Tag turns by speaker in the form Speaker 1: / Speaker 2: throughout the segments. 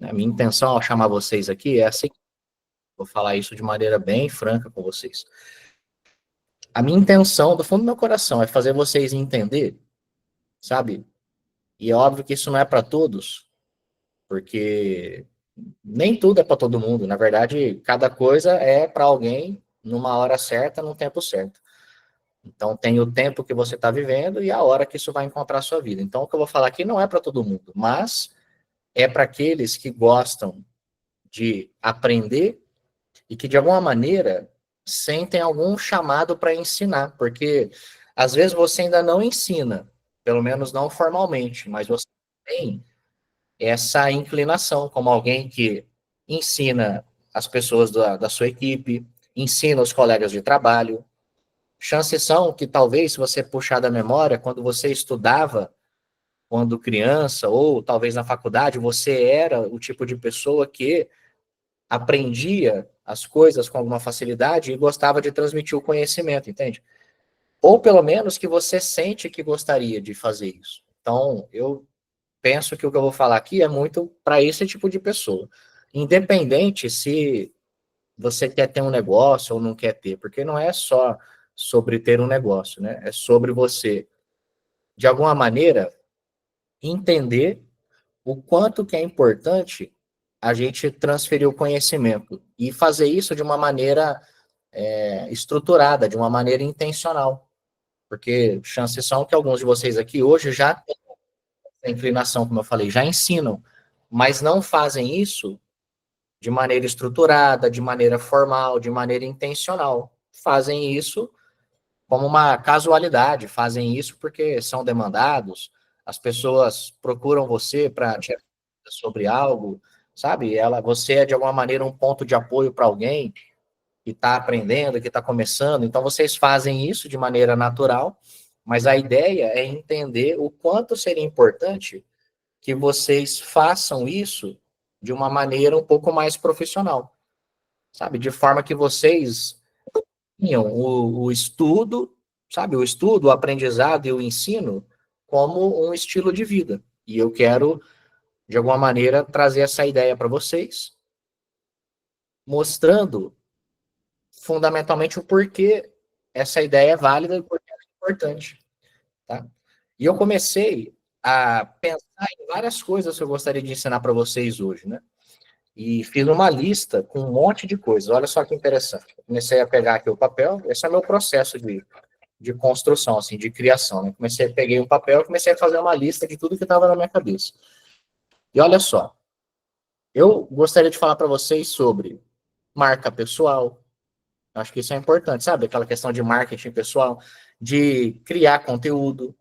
Speaker 1: A minha intenção ao chamar vocês aqui é assim, vou falar isso de maneira bem franca com vocês. A minha intenção, do fundo do meu coração, é fazer vocês entender, sabe? E é óbvio que isso não é para todos, porque nem tudo é para todo mundo. Na verdade, cada coisa é para alguém numa hora certa, num tempo certo. Então, tem o tempo que você está vivendo e a hora que isso vai encontrar a sua vida. Então, o que eu vou falar aqui não é para todo mundo, mas é para aqueles que gostam de aprender e que, de alguma maneira, sentem algum chamado para ensinar, porque às vezes você ainda não ensina, pelo menos não formalmente, mas você tem essa inclinação, como alguém que ensina as pessoas da sua equipe, ensina os colegas de trabalho. Chances são que talvez, se você puxar da memória, quando você estudava, quando criança, ou talvez na faculdade, você era o tipo de pessoa que aprendia as coisas com alguma facilidade e gostava de transmitir o conhecimento, entende? Ou pelo menos que você sente que gostaria de fazer isso. Então, eu penso que o que eu vou falar aqui é muito para esse tipo de pessoa. Independente se você quer ter um negócio ou não quer ter, porque não é só sobre ter um negócio, né? É sobre você, de alguma maneira, entender o quanto que é importante a gente transferir o conhecimento e fazer isso de uma maneira estruturada, de uma maneira intencional. Porque chances são que alguns de vocês aqui hoje já têm a inclinação, como eu falei, já ensinam, mas não fazem isso de maneira estruturada, de maneira formal, de maneira intencional. Fazem isso como uma casualidade, fazem isso porque são demandados, as pessoas procuram você para te sobre algo, sabe? Você é de alguma maneira um ponto de apoio para alguém que está aprendendo, que está começando, então vocês fazem isso de maneira natural, mas a ideia é entender o quanto seria importante que vocês façam isso de uma maneira um pouco mais profissional, sabe? De forma que vocês tenham o estudo, sabe? O estudo, o aprendizado e o ensino como um estilo de vida. E eu quero, de alguma maneira, trazer essa ideia para vocês, mostrando fundamentalmente o porquê essa ideia é válida e o porquê é importante, tá? E eu comecei a pensar em várias coisas que eu gostaria de ensinar para vocês hoje, né? E fiz uma lista com um monte de coisas. Olha só que interessante. Eu comecei a pegar aqui o papel. Esse é o meu processo de construção, assim, de criação. Né? Peguei um papel e comecei a fazer uma lista de tudo que estava na minha cabeça. E olha só, eu gostaria de falar para vocês sobre marca pessoal. Acho que isso é importante, sabe? Aquela questão de marketing pessoal, de criar conteúdo.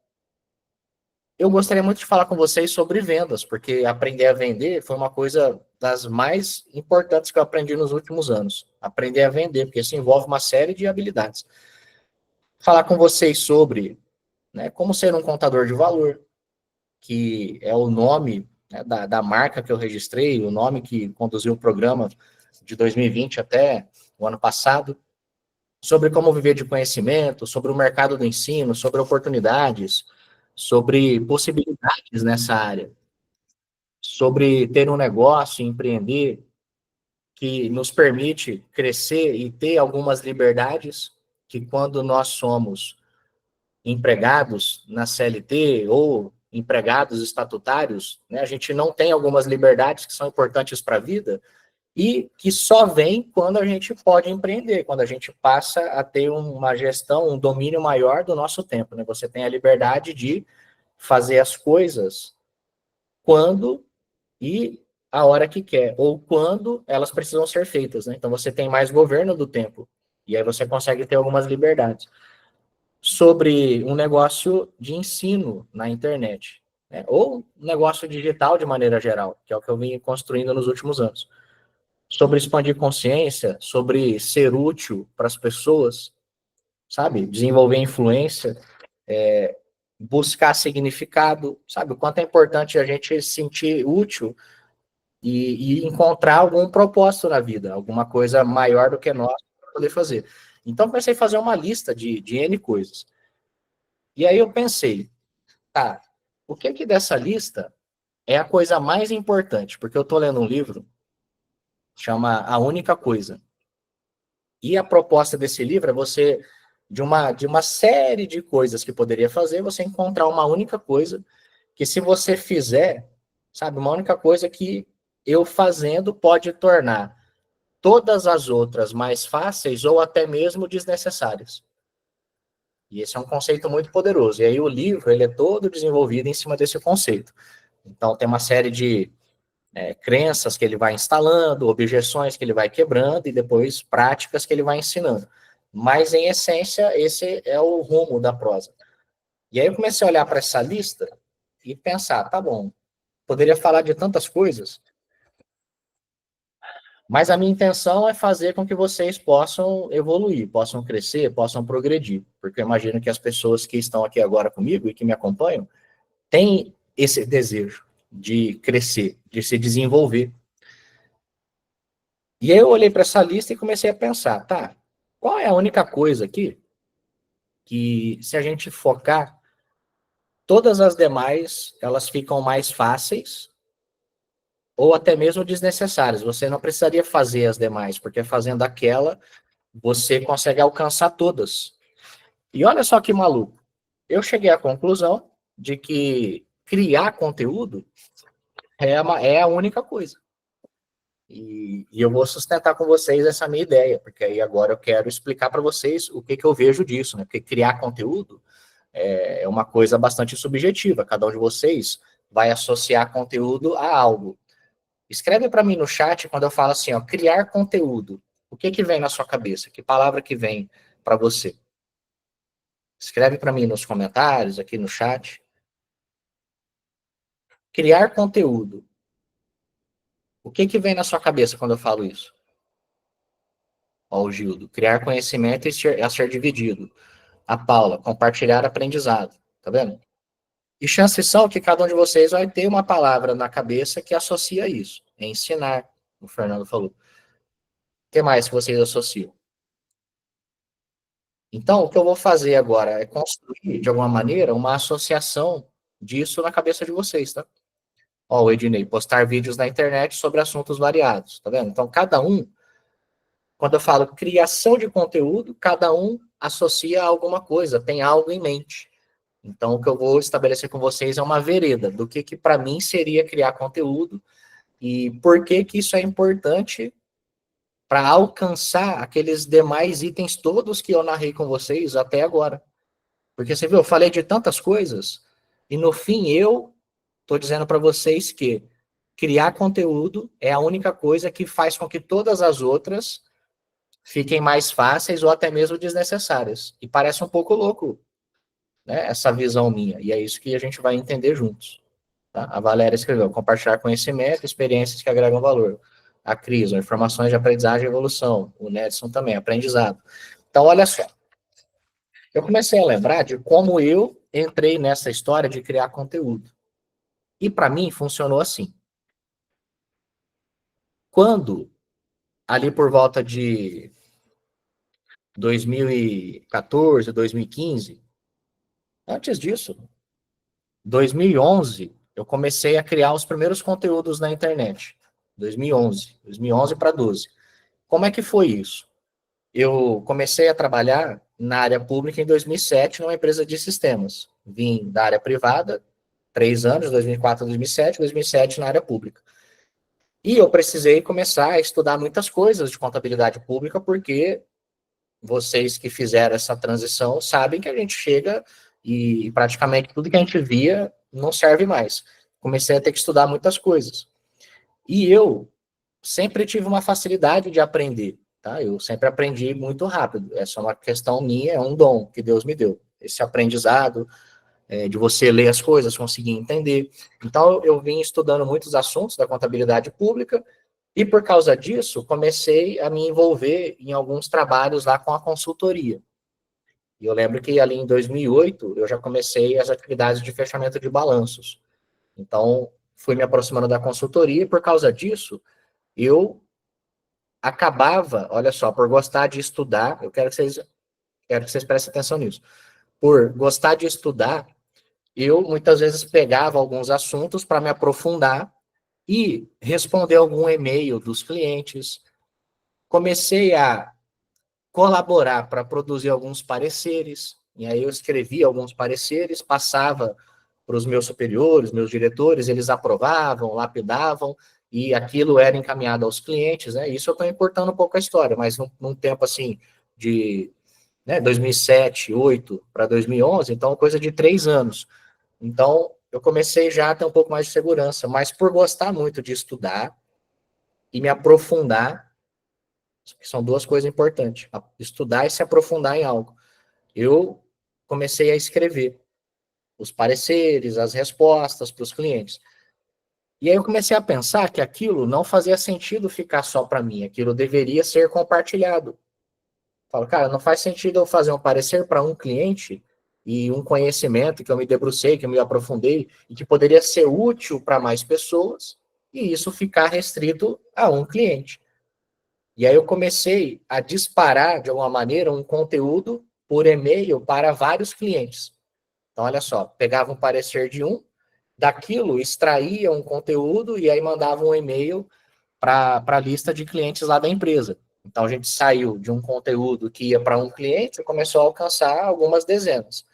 Speaker 1: Eu gostaria muito de falar com vocês sobre vendas, porque aprender a vender foi uma coisa das mais importantes que eu aprendi nos últimos anos. Aprender a vender, porque isso envolve uma série de habilidades. Falar com vocês sobre, né, como ser um contador de valor, que é o nome, né, da marca que eu registrei, o nome que conduziu o programa de 2020 até o ano passado, sobre como viver de conhecimento, sobre o mercado do ensino, sobre oportunidades, sobre possibilidades nessa área, sobre ter um negócio, empreender, que nos permite crescer e ter algumas liberdades que quando nós somos empregados na CLT ou empregados estatutários, né, a gente não tem algumas liberdades que são importantes para a vida e que só vem quando a gente pode empreender, quando a gente passa a ter uma gestão, um domínio maior do nosso tempo. Né? Você tem a liberdade de fazer as coisas quando e a hora que quer, ou quando elas precisam ser feitas. Né? Então você tem mais governo do tempo, e aí você consegue ter algumas liberdades sobre um negócio de ensino na internet, né? Ou um negócio digital de maneira geral, que é o que eu vim construindo nos últimos anos. Sobre expandir consciência, sobre ser útil para as pessoas, sabe? Desenvolver influência, buscar significado, sabe? O quanto é importante a gente se sentir útil e encontrar algum propósito na vida, alguma coisa maior do que nós para poder fazer. Então, comecei a fazer uma lista de N coisas. E aí eu pensei, tá, o que dessa lista é a coisa mais importante, porque eu estou lendo um livro, chama A Única Coisa. E a proposta desse livro é você, de uma série de coisas que poderia fazer, você encontrar uma única coisa que se você fizer, sabe, uma única coisa que eu fazendo pode tornar todas as outras mais fáceis ou até mesmo desnecessárias. E esse é um conceito muito poderoso. E aí o livro, ele é todo desenvolvido em cima desse conceito. Então tem uma série de crenças que ele vai instalando, objeções que ele vai quebrando e depois práticas que ele vai ensinando. Mas, em essência, esse é o rumo da prosa. E aí eu comecei a olhar para essa lista e pensar, tá bom, poderia falar de tantas coisas, mas a minha intenção é fazer com que vocês possam evoluir, possam crescer, possam progredir, porque eu imagino que as pessoas que estão aqui agora comigo e que me acompanham têm esse desejo de crescer, de se desenvolver. E aí eu olhei para essa lista e comecei a pensar, tá, qual é a única coisa aqui que, se a gente focar, todas as demais, elas ficam mais fáceis ou até mesmo desnecessárias. Você não precisaria fazer as demais, porque fazendo aquela, você consegue alcançar todas. E olha só que maluco. Eu cheguei à conclusão de que criar conteúdo é a única coisa. E eu vou sustentar com vocês essa minha ideia, porque aí agora eu quero explicar para vocês o que eu vejo disso, né? Porque criar conteúdo é uma coisa bastante subjetiva. Cada um de vocês vai associar conteúdo a algo. Escreve para mim no chat quando eu falo assim, ó, criar conteúdo. O que vem na sua cabeça? Que palavra que vem para você? Escreve para mim nos comentários, aqui no chat. Criar conteúdo. O que vem na sua cabeça quando eu falo isso? Ó, o Gildo. Criar conhecimento a ser dividido. A Paula. Compartilhar aprendizado. Tá vendo? E chances são que cada um de vocês vai ter uma palavra na cabeça que associa isso. É ensinar, o Fernando falou. O que mais que vocês associam? Então, o que eu vou fazer agora é construir, de alguma maneira, uma associação disso na cabeça de vocês, tá? Ó, o Ednei, postar vídeos na internet sobre assuntos variados, tá vendo? Então, cada um, quando eu falo criação de conteúdo, cada um associa a alguma coisa, tem algo em mente. Então, o que eu vou estabelecer com vocês é uma vereda do que para mim seria criar conteúdo e por que isso é importante para alcançar aqueles demais itens todos que eu narrei com vocês até agora. Porque você viu, eu falei de tantas coisas e no fim eu estou dizendo para vocês que criar conteúdo é a única coisa que faz com que todas as outras fiquem mais fáceis ou até mesmo desnecessárias. E parece um pouco louco, né, essa visão minha. E é isso que a gente vai entender juntos. Tá? A Valéria escreveu: compartilhar conhecimento, experiências que agregam valor. A Cris, informações de aprendizagem e evolução. O Nedson também, aprendizado. Então, olha só. Eu comecei a lembrar de como eu entrei nessa história de criar conteúdo. E para mim funcionou assim. Quando, ali por volta de 2014, 2015, antes disso, 2011, eu comecei a criar os primeiros conteúdos na internet. 2011 para 12. Como é que foi isso? Eu comecei a trabalhar na área pública em 2007 numa empresa de sistemas. Vim da área privada, 3 anos, 2004 a 2007, 2007 na área pública. E eu precisei começar a estudar muitas coisas de contabilidade pública, porque vocês que fizeram essa transição sabem que a gente chega e praticamente tudo que a gente via não serve mais. Comecei a ter que estudar muitas coisas. E eu sempre tive uma facilidade de aprender, tá? Eu sempre aprendi muito rápido. Essa é uma questão minha, é um dom que Deus me deu. Esse aprendizado, de você ler as coisas, conseguir entender. Então, eu vim estudando muitos assuntos da contabilidade pública e, por causa disso, comecei a me envolver em alguns trabalhos lá com a consultoria. E eu lembro que ali em 2008, eu já comecei as atividades de fechamento de balanços. Então, fui me aproximando da consultoria e, por causa disso, eu acabava, olha só, por gostar de estudar, quero que vocês prestem atenção nisso, por gostar de estudar, eu muitas vezes pegava alguns assuntos para me aprofundar e responder algum e-mail dos clientes. Comecei a colaborar para produzir alguns pareceres, e aí eu escrevia alguns pareceres, passava para os meus superiores, meus diretores, eles aprovavam, lapidavam, e aquilo era encaminhado aos clientes, né? Isso eu estou importando um pouco a história, mas num tempo assim de, né, 2007, 2008 para 2011, então coisa de 3 anos. Então eu comecei já a ter um pouco mais de segurança, mas por gostar muito de estudar e me aprofundar, que são duas coisas importantes, estudar e se aprofundar em algo. Eu comecei a escrever os pareceres, as respostas para os clientes. E aí eu comecei a pensar que aquilo não fazia sentido ficar só para mim, aquilo deveria ser compartilhado. Falo, cara, não faz sentido eu fazer um parecer para um cliente e um conhecimento que eu me debrucei, que eu me aprofundei e que poderia ser útil para mais pessoas, e isso ficar restrito a um cliente. E aí eu comecei a disparar, de alguma maneira, um conteúdo por e-mail para vários clientes. Então, olha só, pegava um parecer de um, daquilo extraía um conteúdo e aí mandava um e-mail para a lista de clientes lá da empresa. Então, a gente saiu de um conteúdo que ia para um cliente e começou a alcançar algumas dezenas.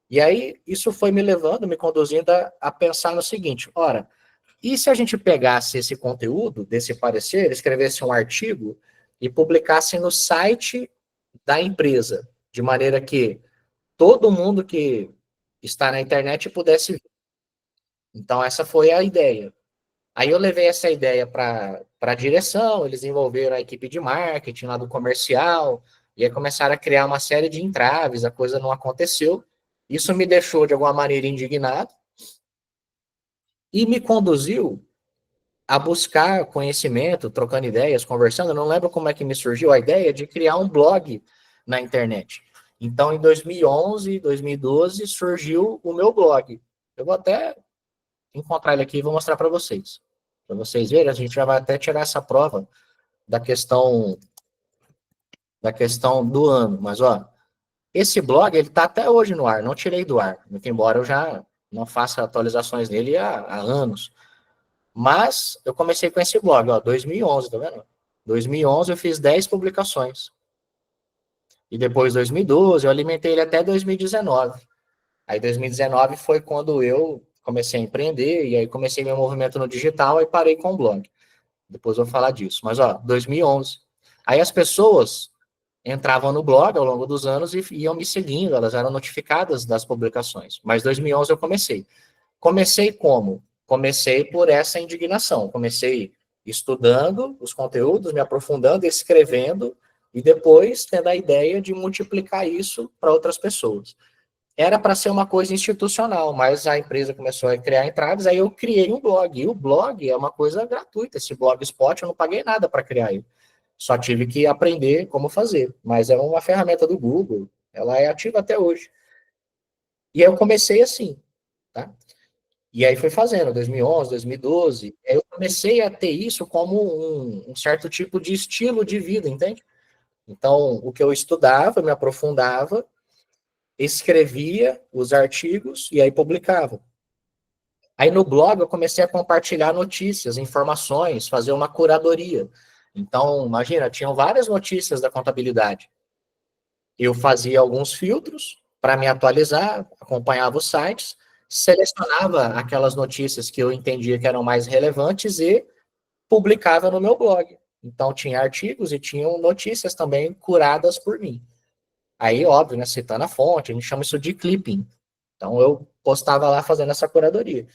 Speaker 1: E aí, isso foi me levando, me conduzindo a pensar no seguinte, ora, e se a gente pegasse esse conteúdo, desse parecer, escrevesse um artigo e publicasse no site da empresa, de maneira que todo mundo que está na internet pudesse ver. Então, essa foi a ideia. Aí eu levei essa ideia para a direção, eles envolveram a equipe de marketing lá do comercial, e aí começaram a criar uma série de entraves, a coisa não aconteceu. Isso me deixou, de alguma maneira, indignado e me conduziu a buscar conhecimento, trocando ideias, conversando. Eu não lembro como é que me surgiu a ideia de criar um blog na internet. Então, em 2011, 2012, surgiu o meu blog. Eu vou até encontrar ele aqui e vou mostrar para vocês. Para vocês verem, a gente já vai até tirar essa prova da questão do ano. Mas, ó, esse blog, ele está até hoje no ar, não tirei do ar, muito embora eu já não faça atualizações nele há anos. Mas eu comecei com esse blog, ó, 2011, tá vendo? 2011 eu fiz 10 publicações. E depois, 2012, eu alimentei ele até 2019. Aí, 2019 foi quando eu comecei a empreender, e aí comecei meu movimento no digital e parei com o blog. Depois eu vou falar disso. Mas, ó, 2011. Aí as pessoas entravam no blog ao longo dos anos e iam me seguindo, elas eram notificadas das publicações. Mas 2011 eu comecei. Comecei como? Comecei por essa indignação. Comecei estudando os conteúdos, me aprofundando, escrevendo, e depois tendo a ideia de multiplicar isso para outras pessoas. Era para ser uma coisa institucional, mas a empresa começou a criar entradas, aí eu criei um blog. E o blog é uma coisa gratuita. Esse Blogspot eu não paguei nada para criar ele. Só tive que aprender como fazer. Mas é uma ferramenta do Google, ela é ativa até hoje. E aí eu comecei assim, tá? E aí foi fazendo, 2011, 2012. Aí eu comecei a ter isso como um certo tipo de estilo de vida, entende? Então, o que eu estudava, me aprofundava, escrevia os artigos e aí publicava. Aí no blog eu comecei a compartilhar notícias, informações, fazer uma curadoria. Então, imagina, tinham várias notícias da contabilidade. Eu fazia alguns filtros para me atualizar, acompanhava os sites, selecionava aquelas notícias que eu entendia que eram mais relevantes e publicava no meu blog. Então, tinha artigos e tinham notícias também curadas por mim. Aí, óbvio, né, citando a fonte, a gente chama isso de clipping. Então, eu postava lá fazendo essa curadoria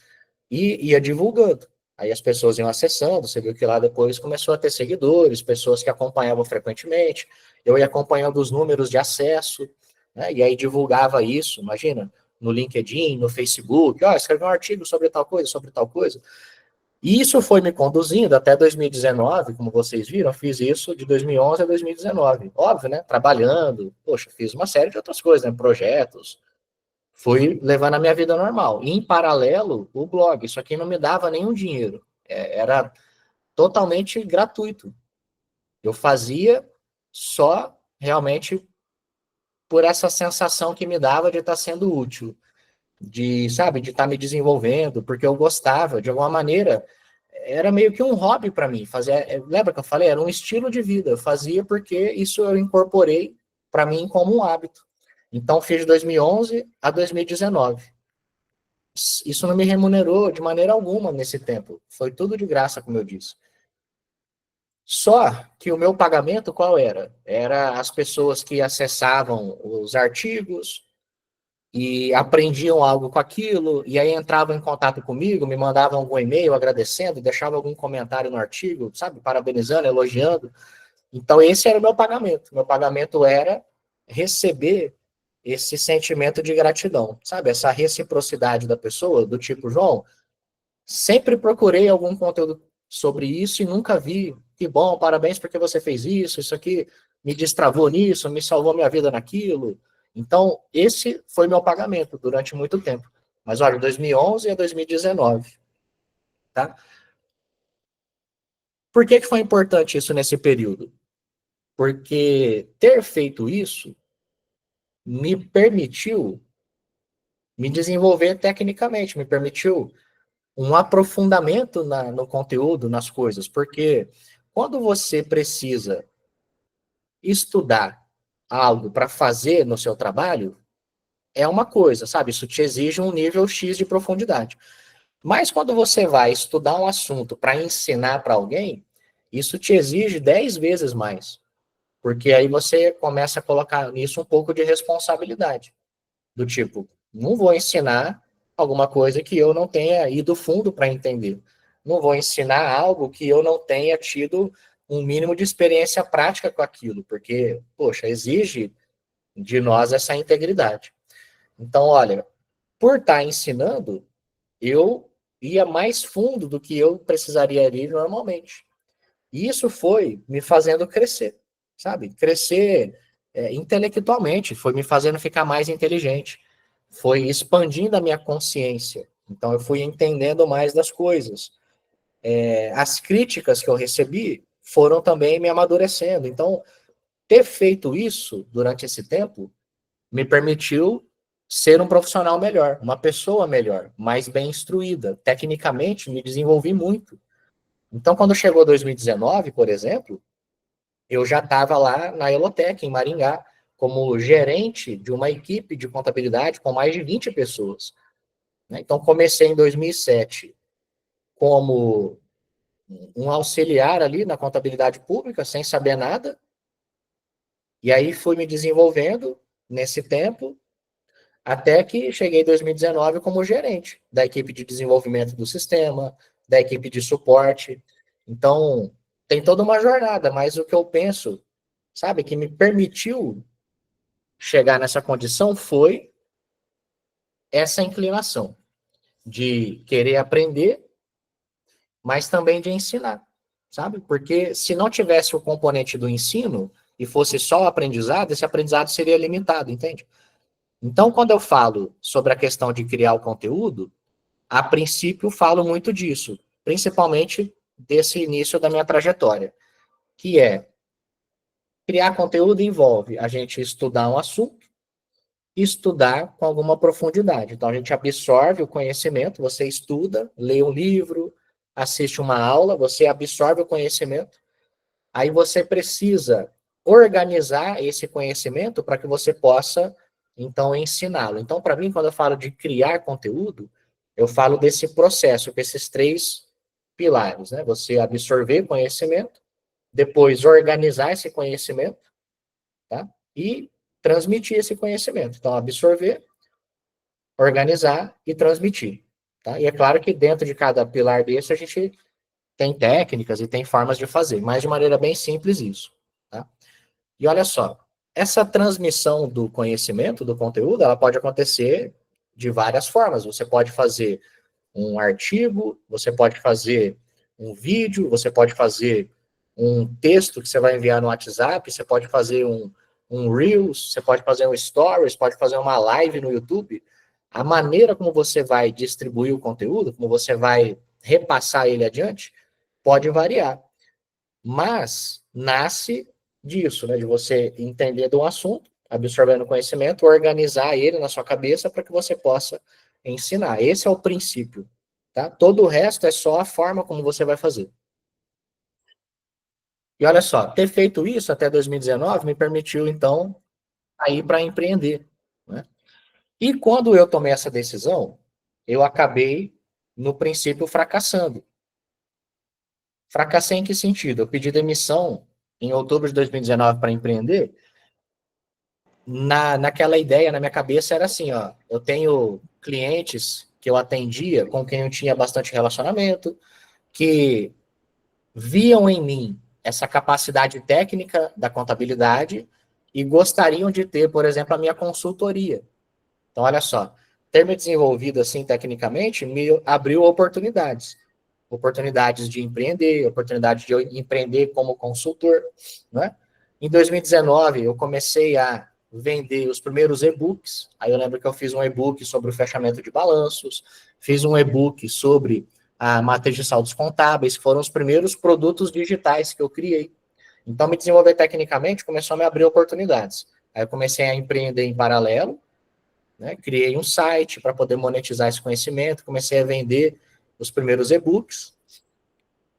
Speaker 1: e ia divulgando. Aí as pessoas iam acessando, você viu que lá depois começou a ter seguidores, pessoas que acompanhavam frequentemente, eu ia acompanhando os números de acesso, né, e aí divulgava isso, imagina, no LinkedIn, no Facebook, ó, escrevi um artigo sobre tal coisa, sobre tal coisa. E isso foi me conduzindo até 2019, como vocês viram, eu fiz isso de 2011 a 2019. Óbvio, né, trabalhando, poxa, fiz uma série de outras coisas, né, projetos, fui levando a minha vida normal. E, em paralelo, o blog. Isso aqui não me dava nenhum dinheiro. Era totalmente gratuito. Eu fazia só realmente por essa sensação que me dava de estar sendo útil. sabe, de estar me desenvolvendo, porque eu gostava, de alguma maneira, era meio que um hobby para mim. Lembra que eu falei? Era um estilo de vida. Eu fazia porque isso eu incorporei para mim como um hábito. Então, fiz de 2011 a 2019. Isso não me remunerou de maneira alguma nesse tempo. Foi tudo de graça, como eu disse. Só que o meu pagamento qual era? Era as pessoas que acessavam os artigos e aprendiam algo com aquilo, e aí entravam em contato comigo, me mandavam algum e-mail agradecendo, deixavam algum comentário no artigo, sabe, parabenizando, elogiando. Então, esse era o meu pagamento. Meu pagamento era receber esse sentimento de gratidão, sabe? Essa reciprocidade da pessoa, do tipo, João, sempre procurei algum conteúdo sobre isso e nunca vi. Que bom, parabéns porque você fez isso, isso aqui me destravou nisso, me salvou minha vida naquilo. Então, esse foi meu pagamento durante muito tempo. Mas olha, 2011 a 2019, tá? Por que foi importante isso nesse período? Porque ter feito isso me permitiu me desenvolver tecnicamente, me permitiu um aprofundamento no conteúdo, nas coisas, porque quando você precisa estudar algo para fazer no seu trabalho, é uma coisa, sabe? Isso te exige um nível X de profundidade. Mas quando você vai estudar um assunto para ensinar para alguém, isso te exige 10 vezes mais. Porque aí você começa a colocar nisso um pouco de responsabilidade. Do tipo, não vou ensinar alguma coisa que eu não tenha ido fundo para entender. Não vou ensinar algo que eu não tenha tido um mínimo de experiência prática com aquilo, porque, poxa, exige de nós essa integridade. Então, olha, por estar ensinando, eu ia mais fundo do que eu precisaria ir normalmente. E isso foi me fazendo crescer, sabe? Crescer intelectualmente, foi me fazendo ficar mais inteligente, foi expandindo a minha consciência. Então eu fui entendendo mais das coisas. As críticas que eu recebi foram também me amadurecendo. Então, ter feito isso durante esse tempo me permitiu ser um profissional melhor, uma pessoa melhor, mais bem instruída. Tecnicamente, me desenvolvi muito. Então, quando chegou 2019, por exemplo, eu já estava lá na Elotec, em Maringá, como gerente de uma equipe de contabilidade com mais de 20 pessoas. Né? Então, comecei em 2007 como um auxiliar ali na contabilidade pública, sem saber nada, e aí fui me desenvolvendo nesse tempo, até que cheguei em 2019 como gerente da equipe de desenvolvimento do sistema, da equipe de suporte. Então, tem toda uma jornada, mas o que eu penso, sabe, que me permitiu chegar nessa condição foi essa inclinação de querer aprender, mas também de ensinar, sabe? Porque se não tivesse o componente do ensino e fosse só o aprendizado, esse aprendizado seria limitado, entende? Então, quando eu falo sobre a questão de criar o conteúdo, a princípio falo muito disso, principalmente desse início da minha trajetória, que é criar conteúdo envolve a gente estudar um assunto, estudar com alguma profundidade. Então, a gente absorve o conhecimento, você estuda, lê um livro, assiste uma aula, você absorve o conhecimento, aí você precisa organizar esse conhecimento para que você possa, então, ensiná-lo. Então, para mim, quando eu falo de criar conteúdo, eu falo desse processo, com esses três pilares, né? Você absorver conhecimento, depois organizar esse conhecimento, tá? E transmitir esse conhecimento. Então, absorver, organizar e transmitir. Tá? E é claro que dentro de cada pilar desse a gente tem técnicas e tem formas de fazer, mas de maneira bem simples isso. Tá? E olha só, essa transmissão do conhecimento, do conteúdo, ela pode acontecer de várias formas. Você pode fazer um artigo, você pode fazer um vídeo, você pode fazer um texto que você vai enviar no WhatsApp, você pode fazer um Reels, você pode fazer um Stories, pode fazer uma live no YouTube. A maneira como você vai distribuir o conteúdo, como você vai repassar ele adiante, pode variar. Mas nasce disso, né, de você entender do assunto, absorvendo conhecimento, organizar ele na sua cabeça para que você possa ensinar. Esse é o princípio, tá? Todo o resto é só a forma como você vai fazer. E olha só, ter feito isso até 2019 me permitiu, então, ir para empreender, né? E quando eu tomei essa decisão, eu acabei, no princípio, fracassando. Fracassei em que sentido? Eu pedi demissão em outubro de 2019 para empreender. Naquela ideia, na minha cabeça, era assim, ó, eu tenho clientes que eu atendia, com quem eu tinha bastante relacionamento, que viam em mim essa capacidade técnica da contabilidade e gostariam de ter, por exemplo, a minha consultoria. Então, olha só, ter me desenvolvido assim tecnicamente me abriu oportunidades. Oportunidades de empreender, oportunidade de eu empreender como consultor, né? Em 2019, eu comecei a vender os primeiros e-books. Aí eu lembro que eu fiz um e-book sobre o fechamento de balanços, fiz um e-book sobre a matriz de saldos contábeis, que foram os primeiros produtos digitais que eu criei. Então, me desenvolver tecnicamente começou a me abrir oportunidades. Aí eu comecei a empreender em paralelo, né? Criei um site para poder monetizar esse conhecimento, comecei a vender os primeiros e-books,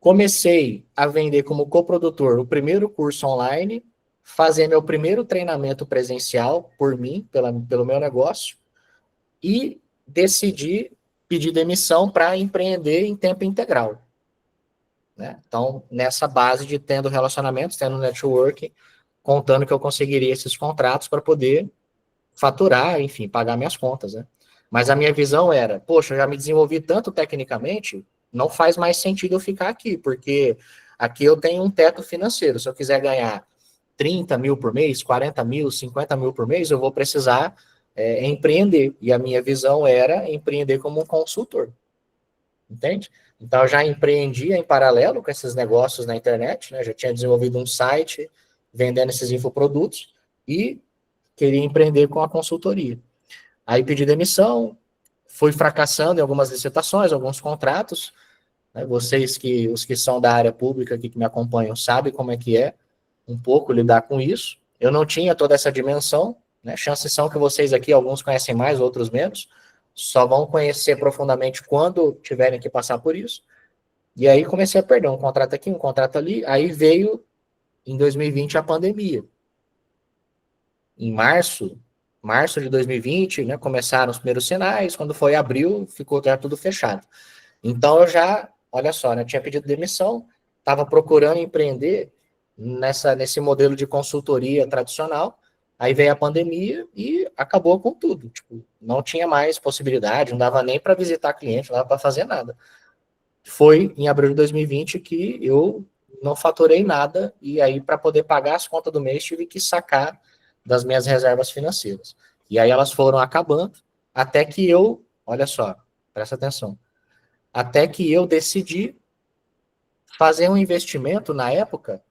Speaker 1: comecei a vender como coprodutor o primeiro curso online, fazer meu primeiro treinamento presencial por mim, pelo meu negócio, e decidi pedir demissão para empreender em tempo integral. Né? Então, nessa base de tendo relacionamentos, tendo networking, contando que eu conseguiria esses contratos para poder faturar, enfim, pagar minhas contas, né? Mas a minha visão era, poxa, eu já me desenvolvi tanto tecnicamente, não faz mais sentido eu ficar aqui, porque aqui eu tenho um teto financeiro. Se eu quiser ganhar 30 mil por mês, 40 mil, 50 mil por mês, eu vou precisar empreender. E a minha visão era empreender como um consultor, entende? Então, eu já empreendia em paralelo com esses negócios na internet, né? Já tinha desenvolvido um site vendendo esses infoprodutos e queria empreender com a consultoria. Aí pedi demissão, fui fracassando em algumas licitações, alguns contratos, né? Os que são da área pública aqui que me acompanham, sabem como é um pouco lidar com isso. Eu não tinha toda essa dimensão, né? Chances são que vocês aqui, alguns conhecem mais, outros menos, só vão conhecer profundamente quando tiverem que passar por isso. E aí comecei a perder um contrato aqui, um contrato ali, aí veio em 2020 a pandemia. Em março de 2020, né, começaram os primeiros sinais, quando foi abril, ficou já tudo fechado. Então eu já, olha só, né, tinha pedido demissão, estava procurando empreender nesse modelo de consultoria tradicional, aí veio a pandemia e acabou com tudo. Tipo, não tinha mais possibilidade, não dava nem para visitar cliente, não dava para fazer nada. Foi em abril de 2020 que eu não faturei nada, e aí, para poder pagar as contas do mês, tive que sacar das minhas reservas financeiras. E aí elas foram acabando, até que eu, olha só, presta atenção, até que eu decidi fazer um investimento na época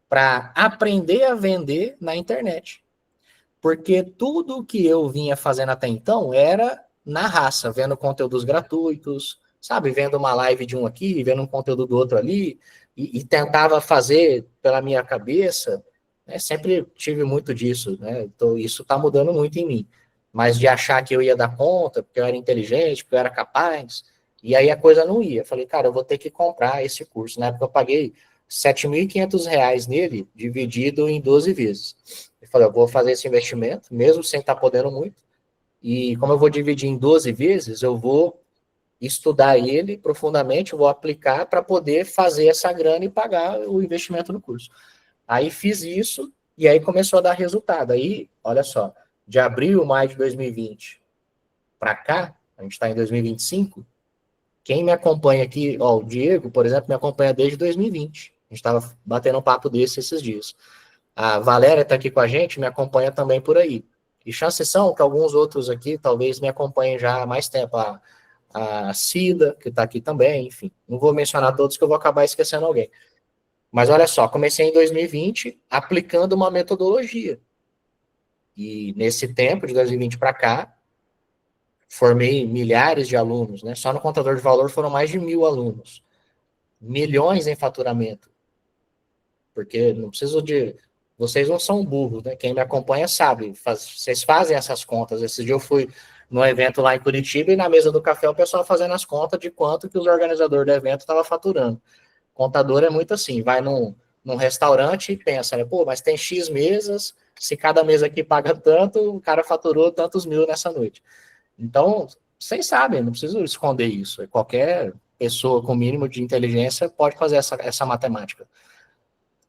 Speaker 1: para aprender a vender na internet. Porque tudo que eu vinha fazendo até então era na raça, vendo conteúdos gratuitos, sabe? Vendo uma live de um aqui, vendo um conteúdo do outro ali, e tentava fazer pela minha cabeça, né? Sempre tive muito disso, né? Então, isso está mudando muito em mim. Mas de achar que eu ia dar conta, porque eu era inteligente, porque eu era capaz, e aí a coisa não ia. Eu falei, cara, eu vou ter que comprar esse curso. Na época eu paguei R$ 7.500 nele, dividido em 12 vezes. Eu falei, eu vou fazer esse investimento, mesmo sem estar podendo muito, e como eu vou dividir em 12 vezes, eu vou estudar ele profundamente, vou aplicar para poder fazer essa grana e pagar o investimento no curso. Aí fiz isso, e aí começou a dar resultado. Aí, olha só, de abril, maio de 2020 para cá, a gente está em 2025, quem me acompanha aqui, ó, o Diego, por exemplo, me acompanha desde 2020. A gente estava batendo um papo desse esses dias. A Valéria está aqui com a gente, me acompanha também por aí. E chances são que alguns outros aqui talvez me acompanhem já há mais tempo. A Cida, que está aqui também, enfim. Não vou mencionar todos que eu vou acabar esquecendo alguém. Mas olha só, comecei em 2020 aplicando uma metodologia. E nesse tempo, de 2020 para cá, formei milhares de alunos, né? Só no contador de valor foram mais de 1.000 alunos. Milhões em faturamento. Porque não preciso de. Vocês não são burros, né? Quem me acompanha sabe. Vocês fazem essas contas. Esse dia eu fui no evento lá em Curitiba e na mesa do café o pessoal fazendo as contas de quanto que os organizadores do evento estavam faturando. Contador é muito assim, vai num restaurante e pensa, né, pô, mas tem X mesas, se cada mesa aqui paga tanto, o cara faturou tantos mil nessa noite. Então, vocês sabem, não preciso esconder isso. Qualquer pessoa com mínimo de inteligência pode fazer essa matemática.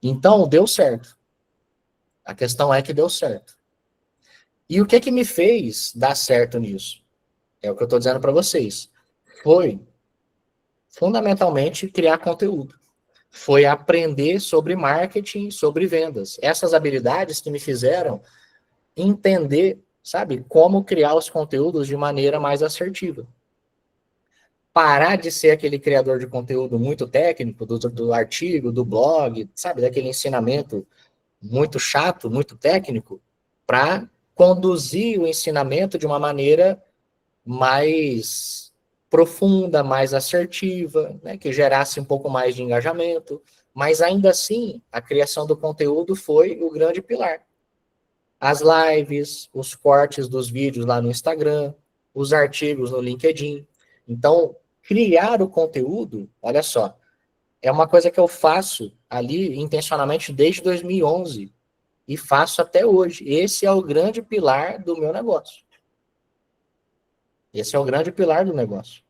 Speaker 1: Então, deu certo. A questão é que deu certo. E o que que me fez dar certo nisso? É o que eu estou dizendo para vocês. Foi, fundamentalmente, criar conteúdo. Foi aprender sobre marketing, sobre vendas. Essas habilidades que me fizeram entender, sabe, como criar os conteúdos de maneira mais assertiva. Parar de ser aquele criador de conteúdo muito técnico, do artigo, do blog, sabe, daquele ensinamento muito chato, muito técnico, para conduzir o ensinamento de uma maneira mais profunda, mais assertiva, né, que gerasse um pouco mais de engajamento, mas ainda assim, a criação do conteúdo foi o grande pilar. As lives, os cortes dos vídeos lá no Instagram, os artigos no LinkedIn. Então, criar o conteúdo, olha só, é uma coisa que eu faço ali intencionalmente desde 2011 e faço até hoje. Esse é o grande pilar do meu negócio. Esse é o grande pilar do negócio.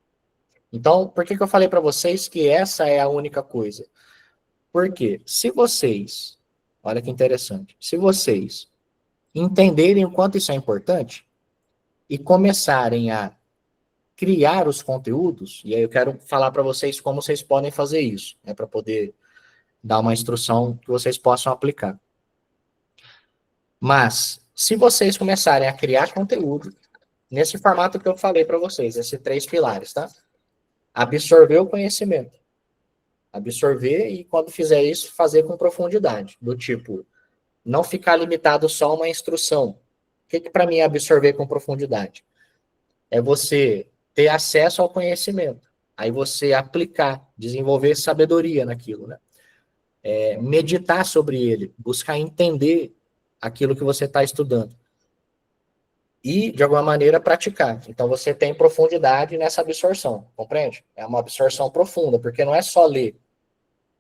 Speaker 1: Então, por que eu falei para vocês que essa é a única coisa? Porque se vocês, olha que interessante, se vocês entenderem o quanto isso é importante e começarem a criar os conteúdos, e aí eu quero falar para vocês como vocês podem fazer isso, né, para poder dar uma instrução que vocês possam aplicar. Mas, se vocês começarem a criar conteúdo, nesse formato que eu falei para vocês, esses 3 pilares, tá? Absorver o conhecimento. Absorver e, quando fizer isso, fazer com profundidade. Do tipo, não ficar limitado só a uma instrução. O que para mim é absorver com profundidade? É você ter acesso ao conhecimento. Aí você aplicar, desenvolver sabedoria naquilo, né? Meditar sobre ele, buscar entender aquilo que você está estudando. E, de alguma maneira, praticar. Então, você tem profundidade nessa absorção, compreende? É uma absorção profunda, porque não é só ler.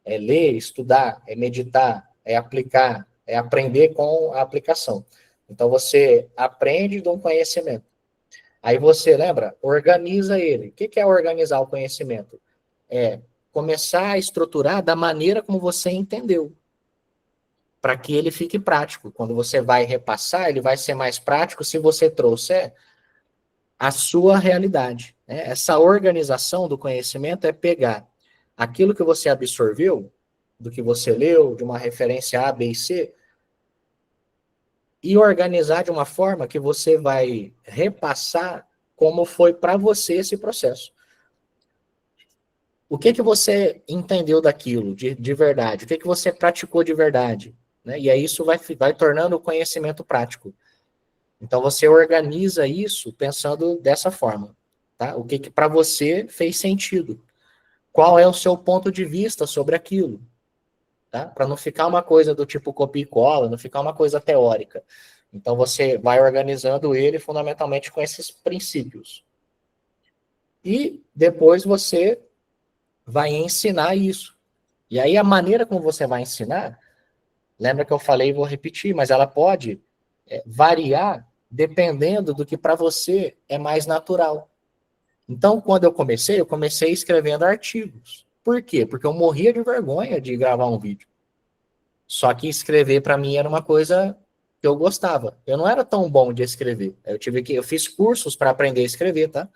Speaker 1: É ler, estudar, é meditar, é aplicar, é aprender com a aplicação. Então, você aprende de um conhecimento. Aí você, lembra? Organiza ele. O que é organizar o conhecimento? É começar a estruturar da maneira como você entendeu, para que ele fique prático. Quando você vai repassar, ele vai ser mais prático se você trouxer a sua realidade. Né? Essa organização do conhecimento é pegar aquilo que você absorveu, do que você leu, de uma referência A, B e C, e organizar de uma forma que você vai repassar como foi para você esse processo. O que você entendeu daquilo de verdade? O que você praticou de verdade? Né? E aí isso vai tornando o conhecimento prático. Então você organiza isso pensando dessa forma. Tá? O que para você fez sentido? Qual é o seu ponto de vista sobre aquilo? Tá? Para não ficar uma coisa do tipo copia e cola, não ficar uma coisa teórica. Então você vai organizando ele fundamentalmente com esses princípios. E depois você vai ensinar isso. E aí a maneira como você vai ensinar, lembra que eu falei e vou repetir, mas ela pode variar dependendo do que para você é mais natural. Então, quando eu comecei escrevendo artigos. Por quê? Porque eu morria de vergonha de gravar um vídeo. Só que escrever para mim era uma coisa que eu gostava. Eu não era tão bom de escrever. Eu fiz cursos para aprender a escrever, tá?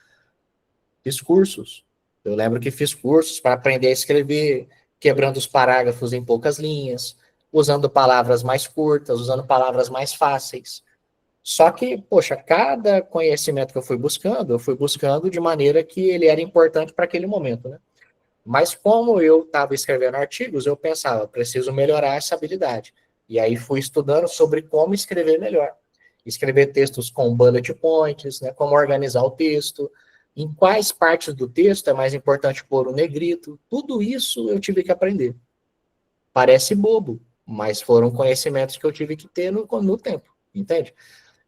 Speaker 1: Fiz cursos. Eu lembro que fiz cursos para aprender a escrever, quebrando os parágrafos em poucas linhas, usando palavras mais curtas, usando palavras mais fáceis. Só que, poxa, cada conhecimento que eu fui buscando de maneira que ele era importante para aquele momento, né? Mas como eu estava escrevendo artigos, eu pensava, preciso melhorar essa habilidade. E aí fui estudando sobre como escrever melhor. Escrever textos com bullet points, né, como organizar o texto, em quais partes do texto é mais importante pôr o negrito. Tudo isso eu tive que aprender. Parece bobo, mas foram conhecimentos que eu tive que ter no tempo, entende?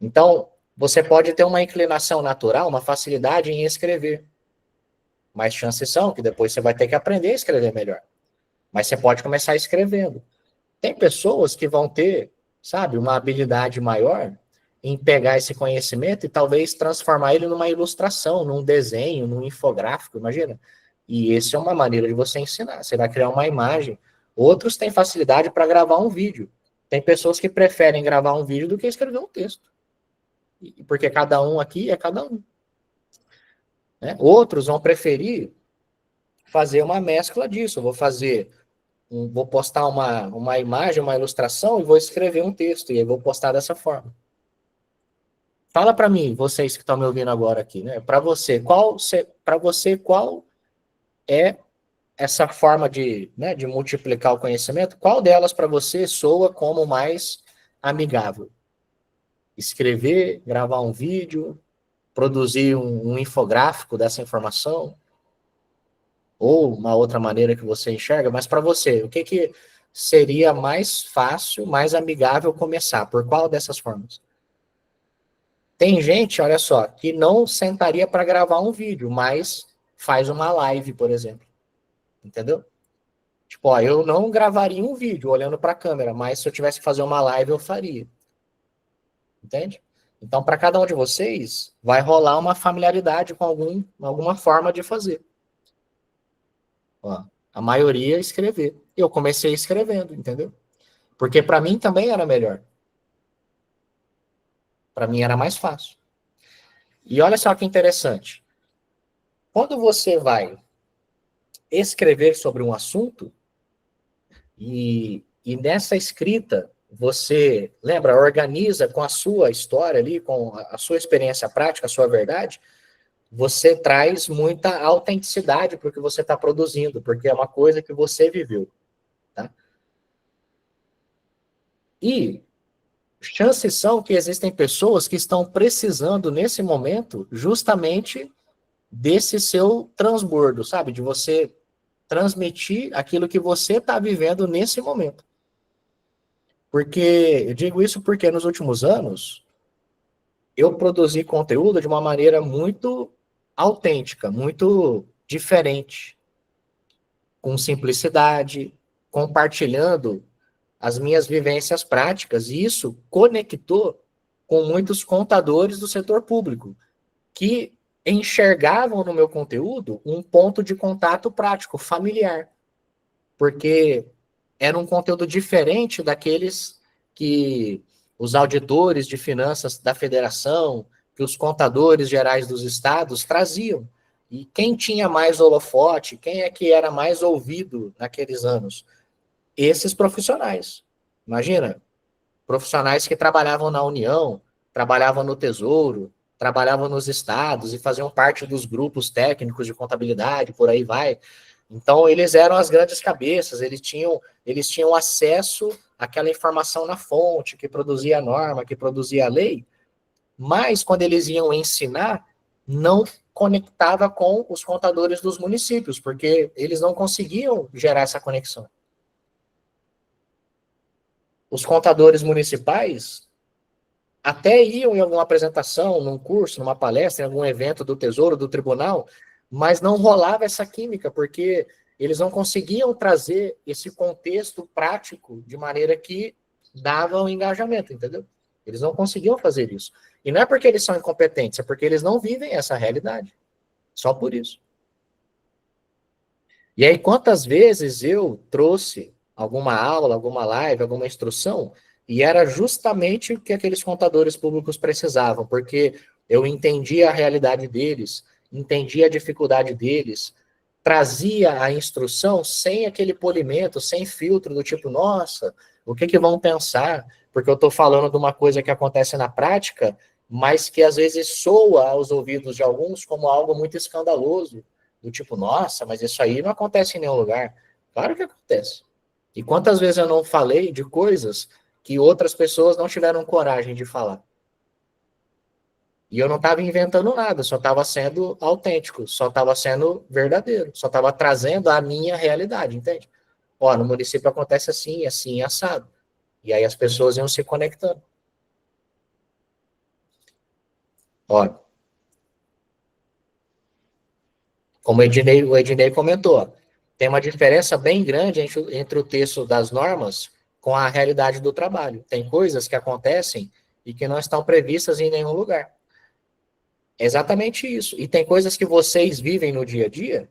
Speaker 1: Então, Você pode ter uma inclinação natural, uma facilidade em escrever. Mas chances são que depois você vai ter que aprender a escrever melhor. Mas você pode começar escrevendo. Tem pessoas que vão ter, sabe, uma habilidade maior em pegar esse conhecimento e talvez transformar ele numa ilustração, num desenho, num infográfico, imagina. E essa é uma maneira de você ensinar. Você vai criar uma imagem. Outros têm facilidade para gravar um vídeo. Tem pessoas que preferem gravar um vídeo do que escrever um texto. Porque cada um aqui é cada um. Né? Outros vão preferir fazer uma mescla disso. Eu vou postar uma imagem, uma ilustração e vou escrever um texto. E aí vou postar dessa forma. Fala para mim, vocês que estão me ouvindo agora aqui, né? Para você, qual é essa forma de multiplicar o conhecimento? Qual delas para você soa como mais amigável? Escrever, gravar um vídeo, produzir um infográfico dessa informação? Ou uma outra maneira que você enxerga? Mas para você, o que seria mais fácil, mais amigável começar? Por qual dessas formas? Tem gente, olha só, que não sentaria para gravar um vídeo, mas faz uma live, por exemplo. Entendeu? Tipo, ó, eu não gravaria um vídeo olhando para a câmera, mas se eu tivesse que fazer uma live, eu faria. Entende? Então, para cada um de vocês, vai rolar uma familiaridade com alguma forma de fazer. Ó, a maioria escrever. Eu comecei escrevendo, entendeu? Porque para mim também era melhor. Para mim era mais fácil. E olha só que interessante. Quando você vai escrever sobre um assunto, e nessa escrita, você, lembra, organiza com a sua história ali, com a sua experiência prática, a sua verdade, você traz muita autenticidade para o que você está produzindo, porque é uma coisa que você viveu. Tá? E chances são que existem pessoas que estão precisando, nesse momento, justamente desse seu transbordo, sabe? De você transmitir aquilo que você está vivendo nesse momento. Porque eu digo isso porque nos últimos anos eu produzi conteúdo de uma maneira muito autêntica, muito diferente, com simplicidade, compartilhando as minhas vivências práticas, e isso conectou com muitos contadores do setor público, que enxergavam no meu conteúdo um ponto de contato prático, familiar, porque era um conteúdo diferente daqueles que os auditores de finanças da federação, que os contadores gerais dos estados traziam. E quem tinha mais holofote, quem é que era mais ouvido naqueles anos? Esses profissionais. Imagina, profissionais que trabalhavam na União, trabalhavam no Tesouro, trabalhavam nos estados e faziam parte dos grupos técnicos de contabilidade, por aí vai. Então, eles eram as grandes cabeças, eles tinham acesso àquela informação na fonte, que produzia a norma, que produzia a lei, mas quando eles iam ensinar, não conectava com os contadores dos municípios, porque eles não conseguiam gerar essa conexão. Os contadores municipais até iam em alguma apresentação, num curso, numa palestra, em algum evento do Tesouro, do Tribunal, mas não rolava essa química, porque eles não conseguiam trazer esse contexto prático de maneira que dava um engajamento, entendeu? Eles não conseguiam fazer isso. E não é porque eles são incompetentes, é porque eles não vivem essa realidade. Só por isso. E aí, quantas vezes eu trouxe alguma aula, alguma live, alguma instrução, e era justamente o que aqueles contadores públicos precisavam, porque eu entendia a realidade deles, entendia a dificuldade deles, trazia a instrução sem aquele polimento, sem filtro, do tipo, nossa, o que vão pensar? Porque eu estou falando de uma coisa que acontece na prática, mas que às vezes soa aos ouvidos de alguns como algo muito escandaloso, do tipo, nossa, mas isso aí não acontece em nenhum lugar. Claro que acontece. E quantas vezes eu não falei de coisas que outras pessoas não tiveram coragem de falar? E eu não estava inventando nada, só estava sendo autêntico, só estava sendo verdadeiro, só estava trazendo a minha realidade, entende? Ó, no município acontece assim, assim, assado. E aí as pessoas iam se conectando. Ó, como o Ednei comentou, tem uma diferença bem grande entre o texto das normas com a realidade do trabalho. Tem coisas que acontecem e que não estão previstas em nenhum lugar. É exatamente isso. E tem coisas que vocês vivem no dia a dia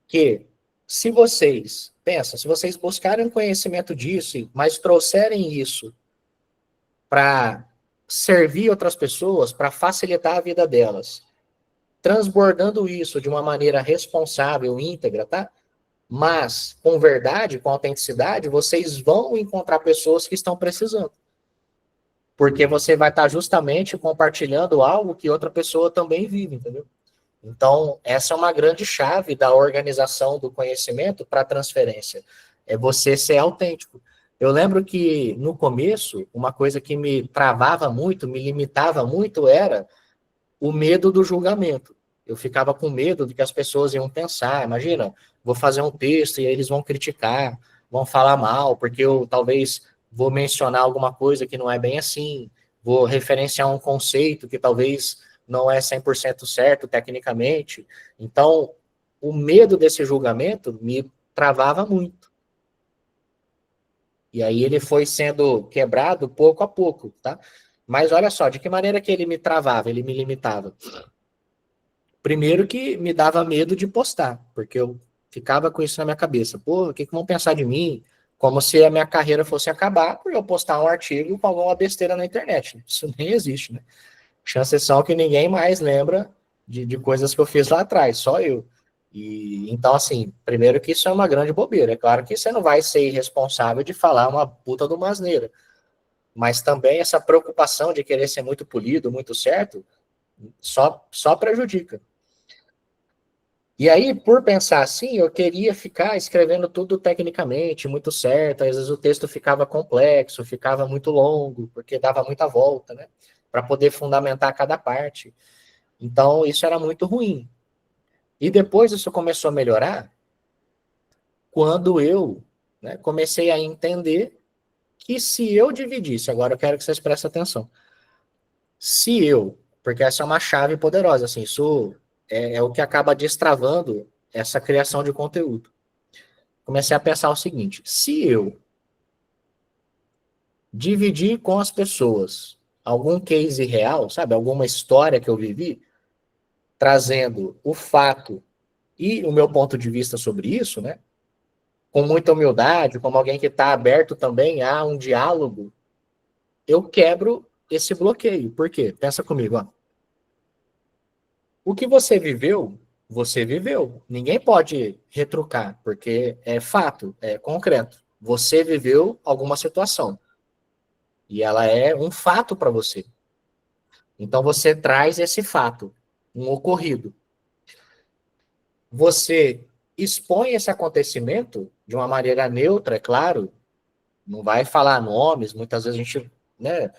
Speaker 1: que, se vocês, pensa, se vocês buscarem conhecimento disso, mas trouxerem isso para servir outras pessoas, para facilitar a vida delas, transbordando isso de uma maneira responsável, íntegra, tá? Mas com verdade, com autenticidade, vocês vão encontrar pessoas que estão precisando. Porque você vai estar justamente compartilhando algo que outra pessoa também vive, entendeu? Então, essa é uma grande chave da organização do conhecimento para a transferência. É você ser autêntico. Eu lembro que, no começo, uma coisa que me travava muito, me limitava muito, era o medo do julgamento. Eu ficava com medo de que as pessoas iam pensar, imagina, vou fazer um texto e aí eles vão criticar, vão falar mal, porque eu talvez vou mencionar alguma coisa que não é bem assim, vou referenciar um conceito que talvez não é 100% certo tecnicamente. Então, o medo desse julgamento me travava muito. E aí ele foi sendo quebrado pouco a pouco, tá? Mas olha só, de que maneira que ele me travava, ele me limitava? Primeiro que me dava medo de postar, porque eu ficava com isso na minha cabeça. Pô, o que vão pensar de mim? Como se a minha carreira fosse acabar por eu postar um artigo com alguma besteira na internet. Isso nem existe, né? Chances são que ninguém mais lembra de coisas que eu fiz lá atrás, só eu. E então, assim, primeiro que isso é uma grande bobeira. É claro que você não vai ser irresponsável de falar uma puta de uma asneira. Mas também essa preocupação de querer ser muito polido, muito certo, só prejudica. E aí, por pensar assim, eu queria ficar escrevendo tudo tecnicamente, muito certo. Às vezes o texto ficava complexo, ficava muito longo, porque dava muita volta, né? Para poder fundamentar cada parte. Então, isso era muito ruim. E depois isso começou a melhorar quando eu, né, comecei a entender que se eu dividisse, agora eu quero que vocês prestem atenção, se eu, porque essa é uma chave poderosa, assim, isso é o que acaba destravando essa criação de conteúdo. Comecei a pensar o seguinte: se eu dividir com as pessoas algum case real, sabe, alguma história que eu vivi, trazendo o fato e o meu ponto de vista sobre isso, né, com muita humildade, como alguém que está aberto também a um diálogo, eu quebro esse bloqueio. Por quê? Pensa comigo, ó. O que você viveu. Ninguém pode retrucar, porque é fato, é concreto. Você viveu alguma situação. E ela é um fato para você. Então você traz esse fato, um ocorrido. Você expõe esse acontecimento de uma maneira neutra, é claro, não vai falar nomes, muitas vezes a gente, né,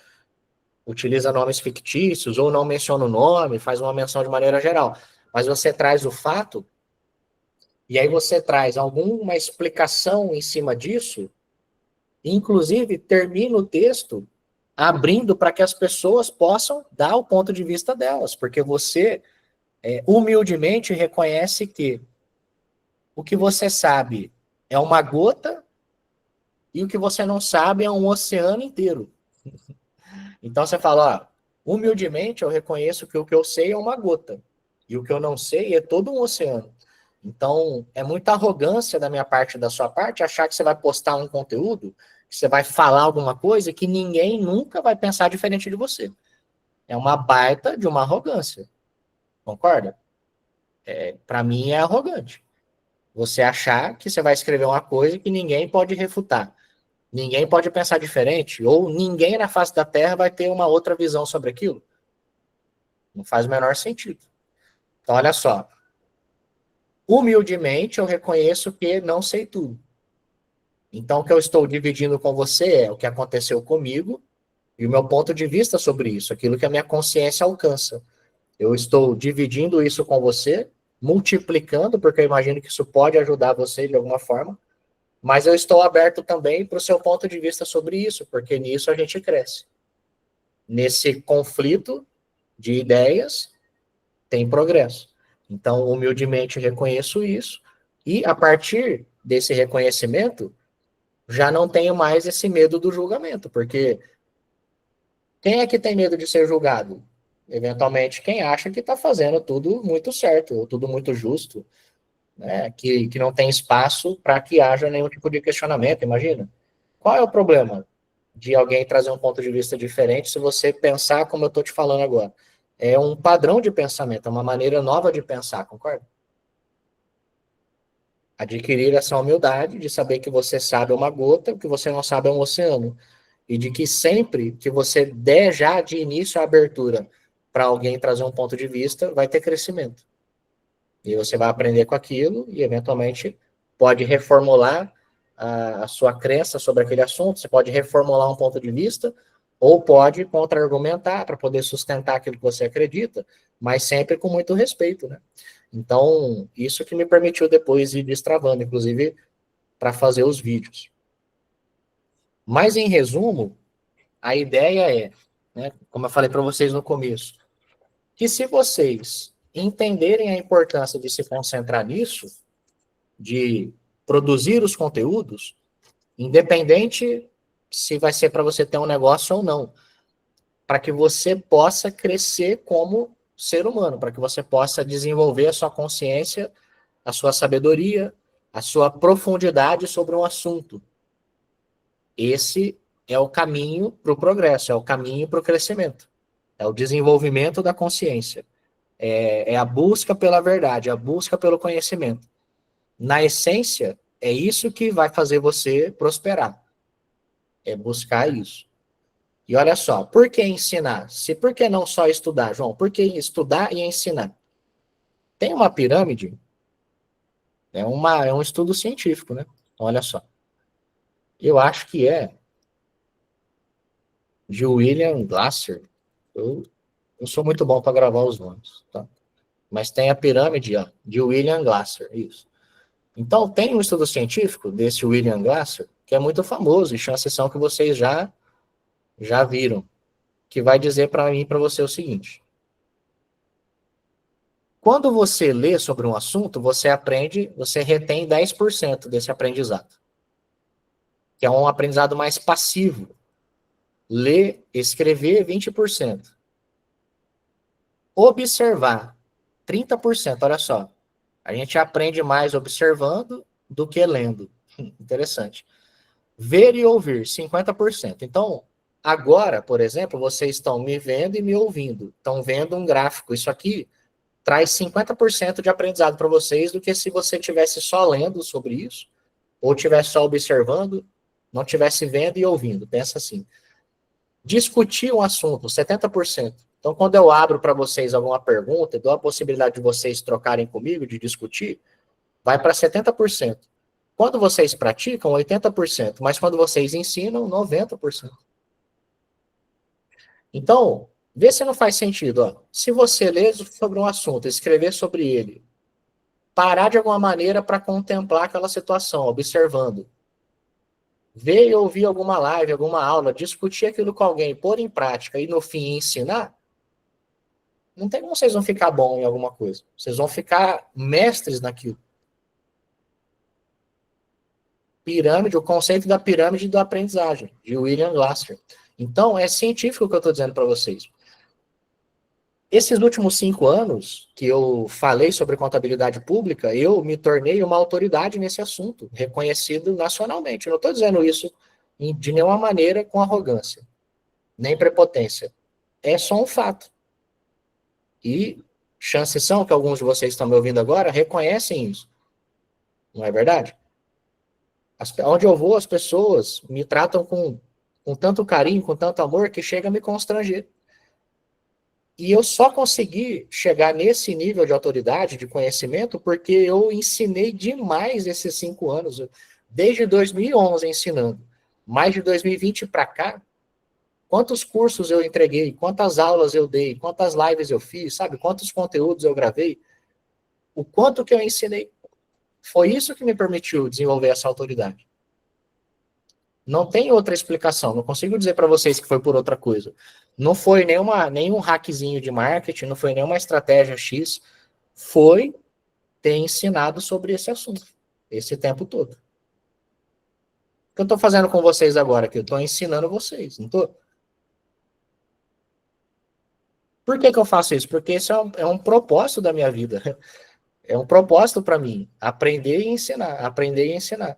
Speaker 1: utiliza nomes fictícios ou não menciona o nome, faz uma menção de maneira geral. Mas você traz o fato e aí você traz alguma explicação em cima disso, inclusive termina o texto abrindo para que as pessoas possam dar o ponto de vista delas, porque você humildemente reconhece que o que você sabe é uma gota e o que você não sabe é um oceano inteiro. Então você fala, ó, humildemente eu reconheço que o que eu sei é uma gota e o que eu não sei é todo um oceano. Então é muita arrogância da minha parte e da sua parte achar que você vai postar um conteúdo, que você vai falar alguma coisa que ninguém nunca vai pensar diferente de você. É uma baita de uma arrogância. Concorda? Para mim é arrogante. Você achar que você vai escrever uma coisa que ninguém pode refutar. Ninguém pode pensar diferente, ou ninguém na face da Terra vai ter uma outra visão sobre aquilo. Não faz o menor sentido. Então, olha só. Humildemente, eu reconheço que não sei tudo. Então, o que eu estou dividindo com você é o que aconteceu comigo e o meu ponto de vista sobre isso, aquilo que a minha consciência alcança. Eu estou dividindo isso com você, multiplicando, porque eu imagino que isso pode ajudar você de alguma forma, mas eu estou aberto também para o seu ponto de vista sobre isso, porque nisso a gente cresce. Nesse conflito, de ideias, tem progresso. Então, humildemente reconheço isso, e a partir desse reconhecimento, já não tenho mais esse medo do julgamento, porque quem é que tem medo de ser julgado? Eventualmente, quem acha que está fazendo tudo muito certo, ou tudo muito justo, né? Que não tem espaço para que haja nenhum tipo de questionamento, imagina. Qual é o problema de alguém trazer um ponto de vista diferente se você pensar como eu estou te falando agora? É um padrão de pensamento, é uma maneira nova de pensar, concorda? Adquirir essa humildade de saber que você sabe é uma gota, o que você não sabe é um oceano. E de que sempre que você der já de início a abertura para alguém trazer um ponto de vista, vai ter crescimento. E você vai aprender com aquilo e, eventualmente, pode reformular a sua crença sobre aquele assunto, você pode reformular um ponto de vista, ou pode contra-argumentar para poder sustentar aquilo que você acredita, mas sempre com muito respeito, né? Então, isso que me permitiu depois ir destravando, inclusive, para fazer os vídeos. Mas, em resumo, a ideia é, né, como eu falei para vocês no começo, que se vocês entenderem a importância de se concentrar nisso, de produzir os conteúdos, independente se vai ser para você ter um negócio ou não, para que você possa crescer como ser humano, para que você possa desenvolver a sua consciência, a sua sabedoria, a sua profundidade sobre um assunto. Esse é o caminho para o progresso, é o caminho para o crescimento, é o desenvolvimento da consciência, é a busca pela verdade, é a busca pelo conhecimento. Na essência, é isso que vai fazer você prosperar, é buscar isso. E olha só, por que ensinar? Por que não só estudar, João? Por que estudar e ensinar? Tem uma pirâmide, é um estudo científico, né? Olha só. Eu acho que é de William Glasser. Eu sou muito bom para gravar os nomes, tá? Mas tem a pirâmide, ó, de William Glasser, isso. Então, tem um estudo científico desse William Glasser, que é muito famoso, e chances são que vocês já viram, que vai dizer para mim e para você o seguinte: quando você lê sobre um assunto, você aprende, você retém 10% desse aprendizado, que é um aprendizado mais passivo. Ler, escrever, 20%. Observar, 30%. Olha só, a gente aprende mais observando do que lendo. Interessante. Ver e ouvir, 50%. Então, agora, por exemplo, vocês estão me vendo e me ouvindo. Estão vendo um gráfico. Isso aqui traz 50% de aprendizado para vocês do que se você tivesse só lendo sobre isso, ou tivesse só observando, não tivesse vendo e ouvindo. Pensa assim. Discutir um assunto, 70%. Então, quando eu abro para vocês alguma pergunta, dou a possibilidade de vocês trocarem comigo, de discutir, vai para 70%. Quando vocês praticam, 80%. Mas quando vocês ensinam, 90%. Então, vê se não faz sentido. Ó. Se você ler sobre um assunto, escrever sobre ele, parar de alguma maneira para contemplar aquela situação, observando. Ver e ouvir alguma live, alguma aula, discutir aquilo com alguém, pôr em prática e no fim ensinar, não tem como vocês vão ficar bom em alguma coisa. Vocês vão ficar mestres naquilo. Pirâmide, o conceito da pirâmide da aprendizagem, de William Glasser. Então, é científico o que eu estou dizendo para vocês. Esses últimos 5 anos que eu falei sobre contabilidade pública, eu me tornei uma autoridade nesse assunto, reconhecido nacionalmente. Eu não estou dizendo isso de nenhuma maneira com arrogância, nem prepotência. É só um fato. E chances são que alguns de vocês que estão me ouvindo agora reconhecem isso. Não é verdade? Onde eu vou, as pessoas me tratam com tanto carinho, com tanto amor, que chega a me constranger. E eu só consegui chegar nesse nível de autoridade, de conhecimento, porque eu ensinei demais esses 5 anos. Desde 2011 ensinando. Mais de 2020 para cá, quantos cursos eu entreguei, quantas aulas eu dei, quantas lives eu fiz, sabe? Quantos conteúdos eu gravei. O quanto que eu ensinei. Foi isso que me permitiu desenvolver essa autoridade. Não tem outra explicação. Não consigo dizer para vocês que foi por outra coisa. Não foi nenhum hackzinho de marketing, não foi nenhuma estratégia X. Foi ter ensinado sobre esse assunto, esse tempo todo. O que eu estou fazendo com vocês agora aqui? Eu estou ensinando vocês, não estou? Por que eu faço isso? Porque isso é um propósito da minha vida. É um propósito para mim. Aprender e ensinar. Aprender e ensinar.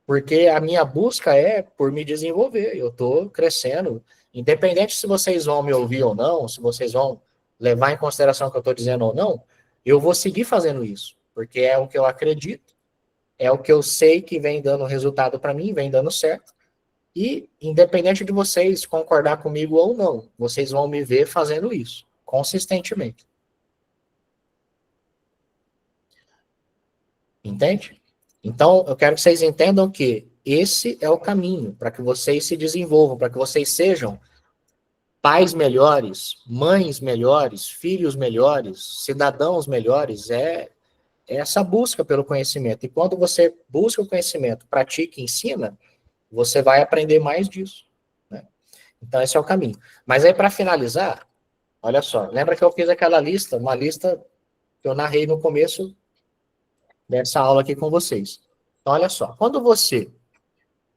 Speaker 1: Porque a minha busca é por me desenvolver. Eu estou crescendo. Independente se vocês vão me ouvir ou não, se vocês vão levar em consideração o que eu estou dizendo ou não, eu vou seguir fazendo isso. Porque é o que eu acredito, é o que eu sei que vem dando resultado para mim, vem dando certo. E, independente de vocês concordar comigo ou não, vocês vão me ver fazendo isso, consistentemente. Entende? Então, eu quero que vocês entendam que esse é o caminho para que vocês se desenvolvam, para que vocês sejam pais melhores, mães melhores, filhos melhores, cidadãos melhores. É essa busca pelo conhecimento. E quando você busca o conhecimento, pratica e ensina, você vai aprender mais disso. Né? Então, esse é o caminho. Mas aí, para finalizar, olha só, lembra que eu fiz aquela lista, uma lista que eu narrei no começo dessa aula aqui com vocês. Então, olha só, quando você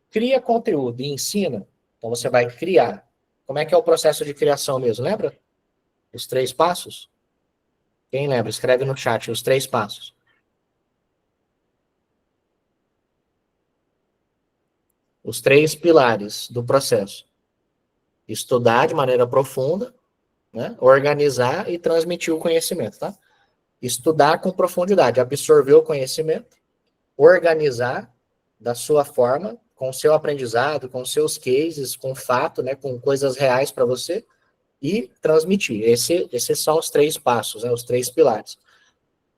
Speaker 1: cria conteúdo e ensina, então você vai criar. Como é que é o processo de criação mesmo? Lembra? Os 3 passos? Quem lembra? Escreve no chat os 3 passos. Os 3 pilares do processo. Estudar de maneira profunda, né? Organizar e transmitir o conhecimento, tá? Estudar com profundidade, absorver o conhecimento, organizar da sua forma, com o seu aprendizado, com seus cases, com fato, né, com coisas reais para você, e transmitir. Esses são os 3 passos, né, os 3 pilares.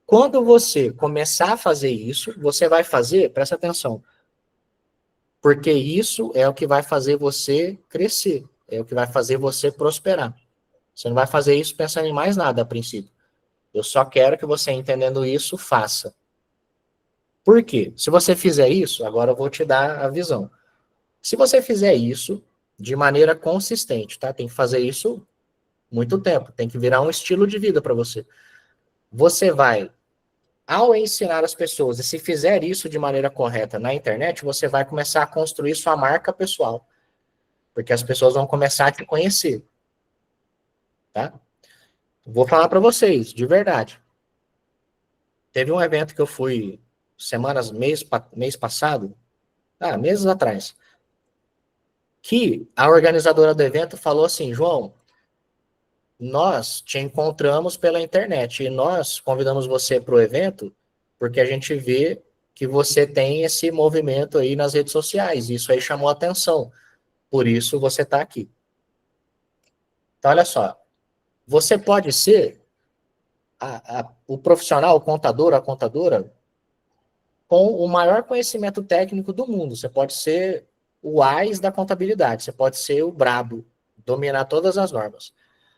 Speaker 1: Quando você começar a fazer isso, você vai fazer, presta atenção, porque isso é o que vai fazer você crescer, é o que vai fazer você prosperar. Você não vai fazer isso pensando em mais nada a princípio. Eu só quero que você, entendendo isso, faça. Por quê? Se você fizer isso, agora eu vou te dar a visão. Se você fizer isso de maneira consistente, tá? Tem que fazer isso muito tempo, tem que virar um estilo de vida para você. Você vai, ao ensinar as pessoas, e se fizer isso de maneira correta na internet, você vai começar a construir sua marca pessoal, porque as pessoas vão começar a te conhecer, tá? Vou falar para vocês, de verdade. Teve um evento que eu fui mês passado, meses atrás, que a organizadora do evento falou assim, João, nós te encontramos pela internet e nós convidamos você para o evento porque a gente vê que você tem esse movimento aí nas redes sociais. Isso aí chamou atenção. Por isso você está aqui. Então, olha só. Você pode ser o profissional, o contador, a contadora, com o maior conhecimento técnico do mundo. Você pode ser o AIS da contabilidade. Você pode ser o brabo, dominar todas as normas.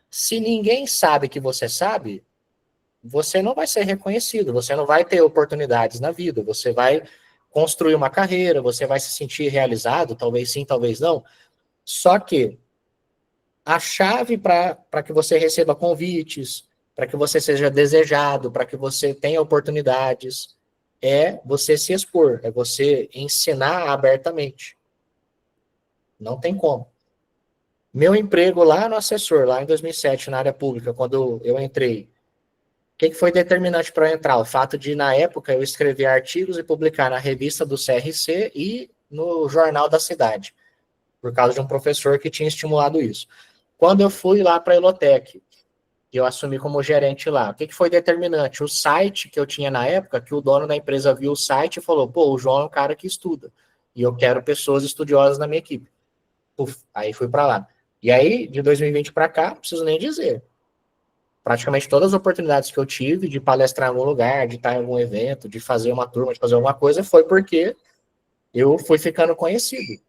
Speaker 1: Se ninguém sabe que você sabe, você não vai ser reconhecido, você não vai ter oportunidades na vida, você vai construir uma carreira, você vai se sentir realizado, talvez sim, talvez não. Só que a chave para que você receba convites, para que você seja desejado, para que você tenha oportunidades, é você se expor, é você ensinar abertamente. Não tem como. Meu emprego lá no assessor, lá em 2007, na área pública, quando eu entrei, o que foi determinante para eu entrar? O fato de, na época, eu escrever artigos e publicar na revista do CRC e no jornal da cidade, por causa de um professor que tinha estimulado isso. Quando eu fui lá para a Elotec, eu assumi como gerente lá, o que foi determinante? O site que eu tinha na época, que o dono da empresa viu o site e falou, pô, o João é um cara que estuda, e eu quero pessoas estudiosas na minha equipe. Uf, aí fui para lá. E aí, de 2020 para cá, não preciso nem dizer, praticamente todas as oportunidades que eu tive de palestrar em algum lugar, de estar em algum evento, de fazer uma turma, de fazer alguma coisa, foi porque eu fui ficando conhecido.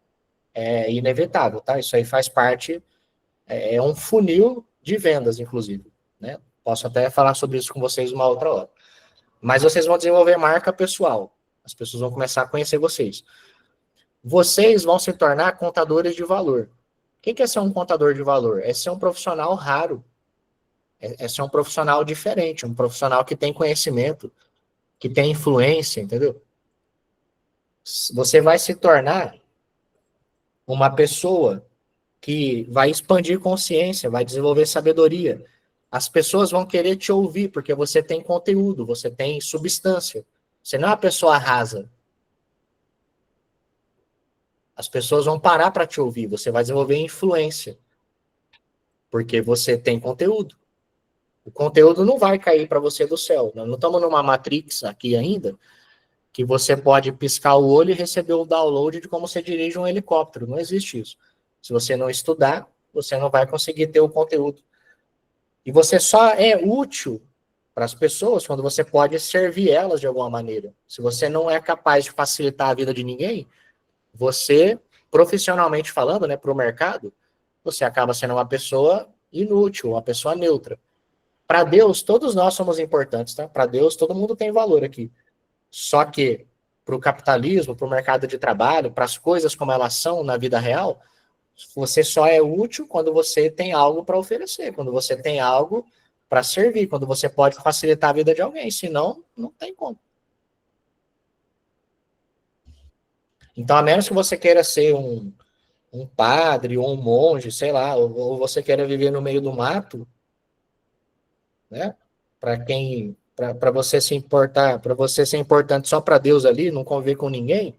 Speaker 1: É inevitável, tá? Isso aí faz parte, é um funil de vendas, inclusive, né? Posso até falar sobre isso com vocês uma outra hora. Mas vocês vão desenvolver marca pessoal. As pessoas vão começar a conhecer vocês. Vocês vão se tornar contadores de valor. O que é ser um contador de valor? É ser um profissional raro. É ser um profissional diferente, um profissional que tem conhecimento, que tem influência, entendeu? Você vai se tornar uma pessoa que vai expandir consciência, vai desenvolver sabedoria. As pessoas vão querer te ouvir, porque você tem conteúdo, você tem substância. Você não é uma pessoa rasa. As pessoas vão parar para te ouvir, você vai desenvolver influência, porque você tem conteúdo. O conteúdo não vai cair para você do céu. Nós não estamos numa Matrix aqui ainda, que você pode piscar o olho e receber o download de como você dirige um helicóptero. Não existe isso. Se você não estudar, você não vai conseguir ter o conteúdo. E você só é útil para as pessoas quando você pode servir elas de alguma maneira. Se você não é capaz de facilitar a vida de ninguém, você, profissionalmente falando, né, para o mercado, você acaba sendo uma pessoa inútil, uma pessoa neutra. Para Deus, todos nós somos importantes, tá? Para Deus, todo mundo tem valor aqui. Só que para o capitalismo, para o mercado de trabalho, para as coisas como elas são na vida real, você só é útil quando você tem algo para oferecer, quando você tem algo para servir, quando você pode facilitar a vida de alguém. Senão, não tem como. Então, a menos que você queira ser um padre ou um monge, sei lá, ou você queira viver no meio do mato, né? Para quem, para você se importar, para você ser importante só para Deus ali, não conviver com ninguém.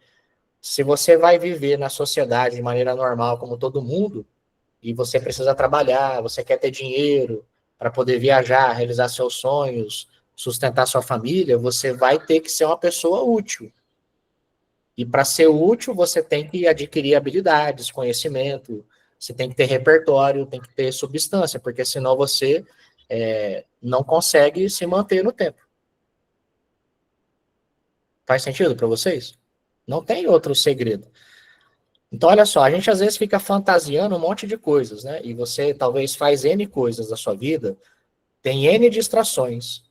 Speaker 1: Se você vai viver na sociedade de maneira normal, como todo mundo, e você precisa trabalhar, você quer ter dinheiro para poder viajar, realizar seus sonhos, sustentar sua família, você vai ter que ser uma pessoa útil. E para ser útil, você tem que adquirir habilidades, conhecimento, você tem que ter repertório, tem que ter substância, porque senão você não consegue se manter no tempo. Faz sentido para vocês? Não tem outro segredo. Então, olha só, a gente às vezes fica fantasiando um monte de coisas, né? E você talvez faz N coisas da sua vida, tem N distrações,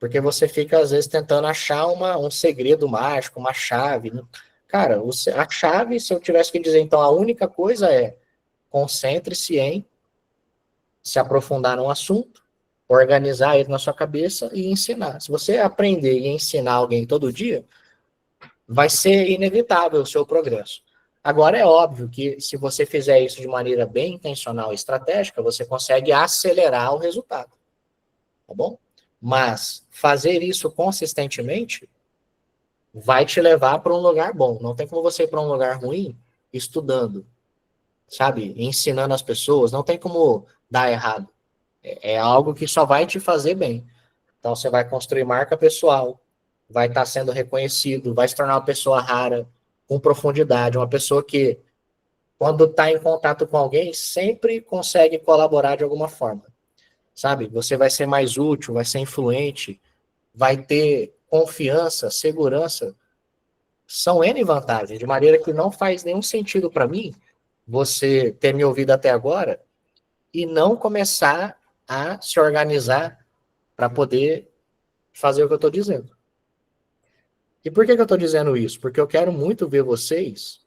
Speaker 1: porque você fica às vezes tentando achar um segredo mágico, uma chave. Cara, a chave, se eu tivesse que dizer, então, a única coisa é concentre-se em se aprofundar num assunto, organizar ele na sua cabeça e ensinar. Se você aprender e ensinar alguém todo dia, vai ser inevitável o seu progresso. Agora, é óbvio que se você fizer isso de maneira bem intencional e estratégica, você consegue acelerar o resultado, tá bom? Mas fazer isso consistentemente vai te levar para um lugar bom. Não tem como você ir para um lugar ruim estudando, sabe? Ensinando as pessoas. Não tem como dar errado. É algo que só vai te fazer bem. Então, você vai construir marca pessoal, vai estar sendo reconhecido, vai se tornar uma pessoa rara, com profundidade, uma pessoa que, quando está em contato com alguém, sempre consegue colaborar de alguma forma, sabe? Você vai ser mais útil, vai ser influente, vai ter confiança, segurança. São N vantagens, de maneira que não faz nenhum sentido para mim você ter me ouvido até agora e não começar a se organizar para poder fazer o que eu estou dizendo. E por que eu estou dizendo isso? Porque eu quero muito ver vocês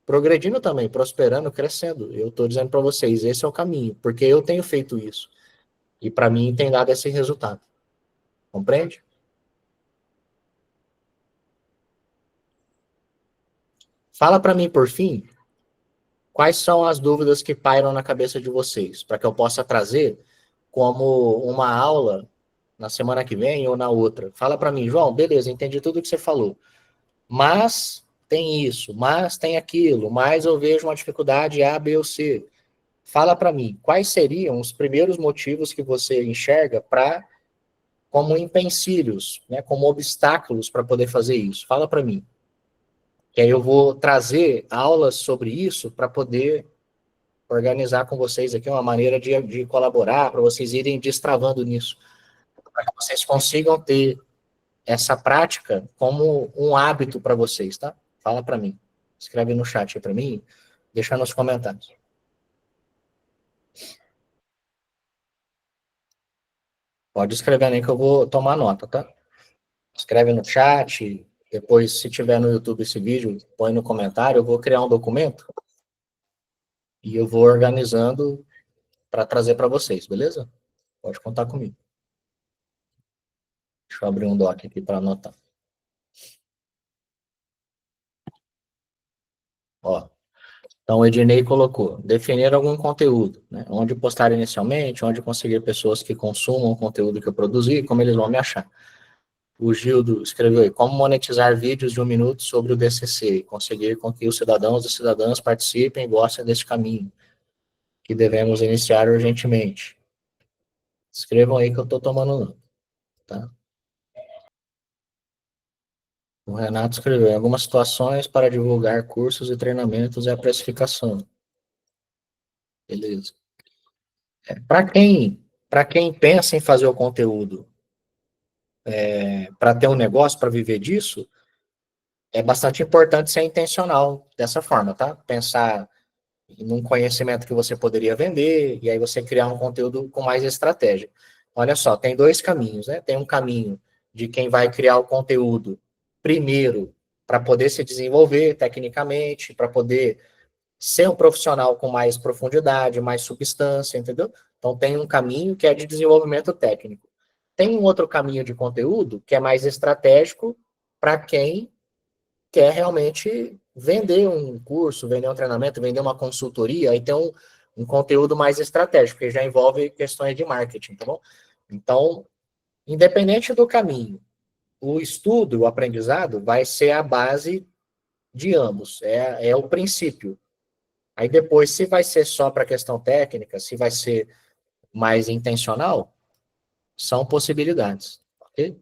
Speaker 1: progredindo também, prosperando, crescendo. Eu estou dizendo para vocês, esse é o caminho, porque eu tenho feito isso. E para mim tem dado esse resultado. Compreende? Fala para mim, por fim, quais são as dúvidas que pairam na cabeça de vocês, para que eu possa trazer como uma aula na semana que vem ou na outra. Fala para mim, João, beleza, entendi tudo que você falou. Mas tem isso, mas tem aquilo, mas eu vejo uma dificuldade A, B ou C. Fala para mim, quais seriam os primeiros motivos que você enxerga para como empecilhos, né, como obstáculos para poder fazer isso? Fala para mim. Que aí eu vou trazer aulas sobre isso para poder organizar com vocês aqui uma maneira de colaborar, para vocês irem destravando nisso, para que vocês consigam ter essa prática como um hábito para vocês, tá? Fala para mim. Escreve no chat aí para mim, deixa nos comentários. Pode escrever aí que eu vou tomar nota, tá? Escreve no chat, Depois, se tiver no YouTube esse vídeo, põe no comentário, eu vou criar um documento e eu vou organizando para trazer para vocês, beleza? Pode contar comigo. Deixa eu abrir um doc aqui para anotar. Ó, então, o Ednei colocou, definir algum conteúdo, né? Onde postar inicialmente, onde conseguir pessoas que consumam o conteúdo que eu produzi, como eles vão me achar. O Gildo escreveu aí, como monetizar vídeos de 1 minuto sobre o DCC e conseguir com que os cidadãos e cidadãs participem e gostem desse caminho, que devemos iniciar urgentemente. Escrevam aí que eu estou tomando nota, tá? O Renato escreveu, em algumas situações, para divulgar cursos e treinamentos e a precificação. Beleza. Para quem pensa em fazer o conteúdo para ter um negócio, para viver disso, é bastante importante ser intencional dessa forma, tá? Pensar num conhecimento que você poderia vender, e aí você criar um conteúdo com mais estratégia. Olha só, tem dois caminhos, né? Tem um caminho de quem vai criar o conteúdo primeiro para poder se desenvolver tecnicamente, para poder ser um profissional com mais profundidade, mais substância, entendeu? Então tem um caminho que é de desenvolvimento técnico. Tem um outro caminho de conteúdo que é mais estratégico para quem quer realmente vender um curso, vender um treinamento, vender uma consultoria, aí tem um conteúdo mais estratégico, que já envolve questões de marketing, tá bom? Então, independente do caminho, o estudo, o aprendizado, vai ser a base de ambos, é o princípio. Aí depois, se vai ser só para questão técnica, se vai ser mais intencional, são possibilidades, ok?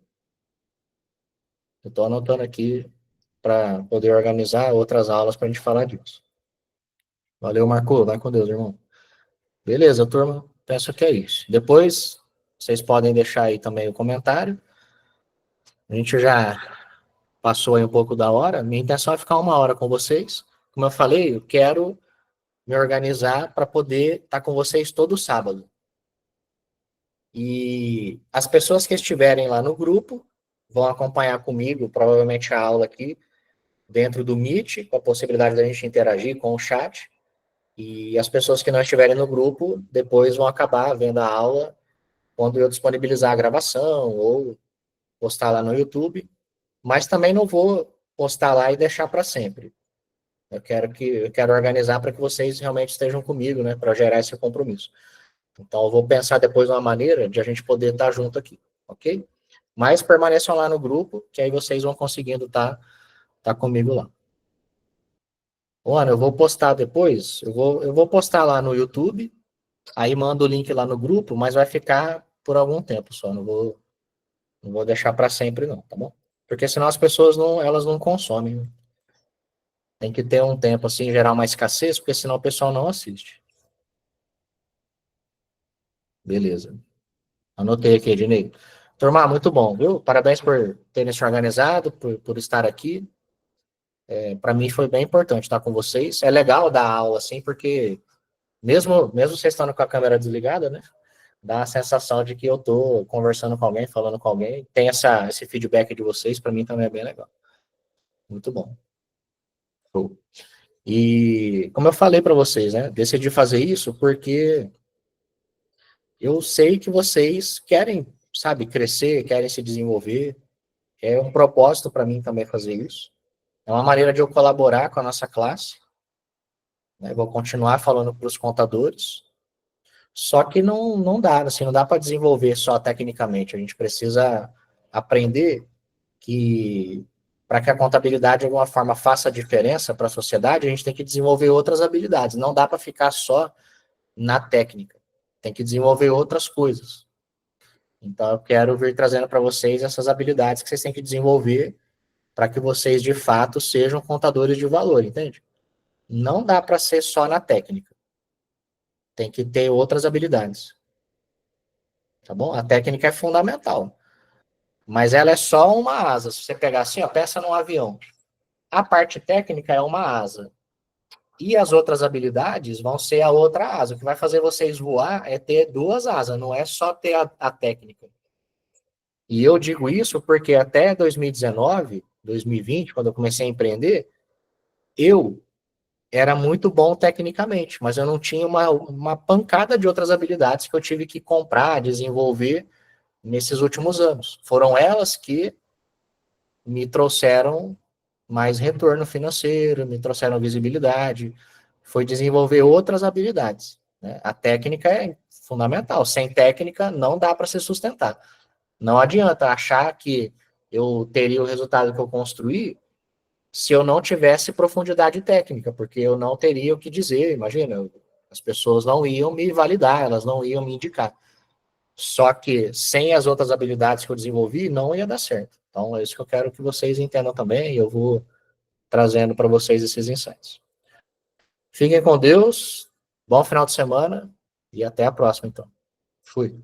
Speaker 1: Eu estou anotando aqui para poder organizar outras aulas para a gente falar disso. Valeu, Marco. Vai com Deus, irmão. Beleza, turma. Penso que é isso. Depois, vocês podem deixar aí também o comentário. A gente já passou aí um pouco da hora. Minha intenção é ficar 1 hora com vocês. Como eu falei, eu quero me organizar para poder estar com vocês todo sábado. E as pessoas que estiverem lá no grupo vão acompanhar comigo, provavelmente, a aula aqui dentro do Meet, com a possibilidade da gente interagir com o chat. E as pessoas que não estiverem no grupo, depois vão acabar vendo a aula quando eu disponibilizar a gravação ou postar lá no YouTube. Mas também não vou postar lá e deixar para sempre. Eu quero organizar para que vocês realmente estejam comigo, né, para gerar esse compromisso. Então eu vou pensar depois uma maneira de a gente poder estar junto aqui, ok? Mas permaneçam lá no grupo, que aí vocês vão conseguindo tá comigo lá. Ana, eu vou postar depois, eu vou postar lá no YouTube. Aí manda o link lá no grupo, mas vai ficar por algum tempo só. Não vou deixar para sempre, não, tá bom? Porque senão as pessoas elas não consomem. Né? Tem que ter um tempo assim, gerar uma escassez, porque senão o pessoal não assiste. Beleza. Anotei aqui, Ednei. Turma, muito bom, viu? Parabéns por terem se organizado, por estar aqui. Para mim foi bem importante estar com vocês. É legal dar aula assim, porque mesmo vocês estando com a câmera desligada, né? Dá a sensação de que eu estou conversando com alguém, falando com alguém. Tem esse feedback de vocês, para mim também é bem legal. Muito bom. Show. E como eu falei para vocês, né? Decidi fazer isso porque eu sei que vocês querem, sabe, crescer, querem se desenvolver. É um propósito para mim também fazer isso. É uma maneira de eu colaborar com a nossa classe. Né? Vou continuar falando para os contadores. Só que não dá, assim, não dá para desenvolver só tecnicamente. A gente precisa aprender que para que a contabilidade de alguma forma faça a diferença para a sociedade, a gente tem que desenvolver outras habilidades. Não dá para ficar só na técnica. Tem que desenvolver outras coisas. Então, eu quero vir trazendo para vocês essas habilidades que vocês têm que desenvolver para que vocês, de fato, sejam contadores de valor, entende? Não dá para ser só na técnica. Tem que ter outras habilidades. Tá bom? A técnica é fundamental. Mas ela é só uma asa. Se você pegar assim, ó, pensa num avião. A parte técnica é uma asa. E as outras habilidades vão ser a outra asa. O que vai fazer vocês voar é ter duas asas, não é só ter a técnica. E eu digo isso porque até 2019, 2020, quando eu comecei a empreender, eu era muito bom tecnicamente, mas eu não tinha uma pancada de outras habilidades que eu tive que comprar, desenvolver nesses últimos anos. Foram elas que me trouxeram mais retorno financeiro, me trouxeram visibilidade, foi desenvolver outras habilidades. Né? A técnica é fundamental. Sem técnica, não dá para se sustentar. Não adianta achar que eu teria o resultado que eu construí se eu não tivesse profundidade técnica, porque eu não teria o que dizer. Imagina, as pessoas não iam me validar, elas não iam me indicar. Só que sem as outras habilidades que eu desenvolvi, não ia dar certo. Então, é isso que eu quero que vocês entendam também, e eu vou trazendo para vocês esses insights. Fiquem com Deus, bom final de semana e até a próxima, então. Fui.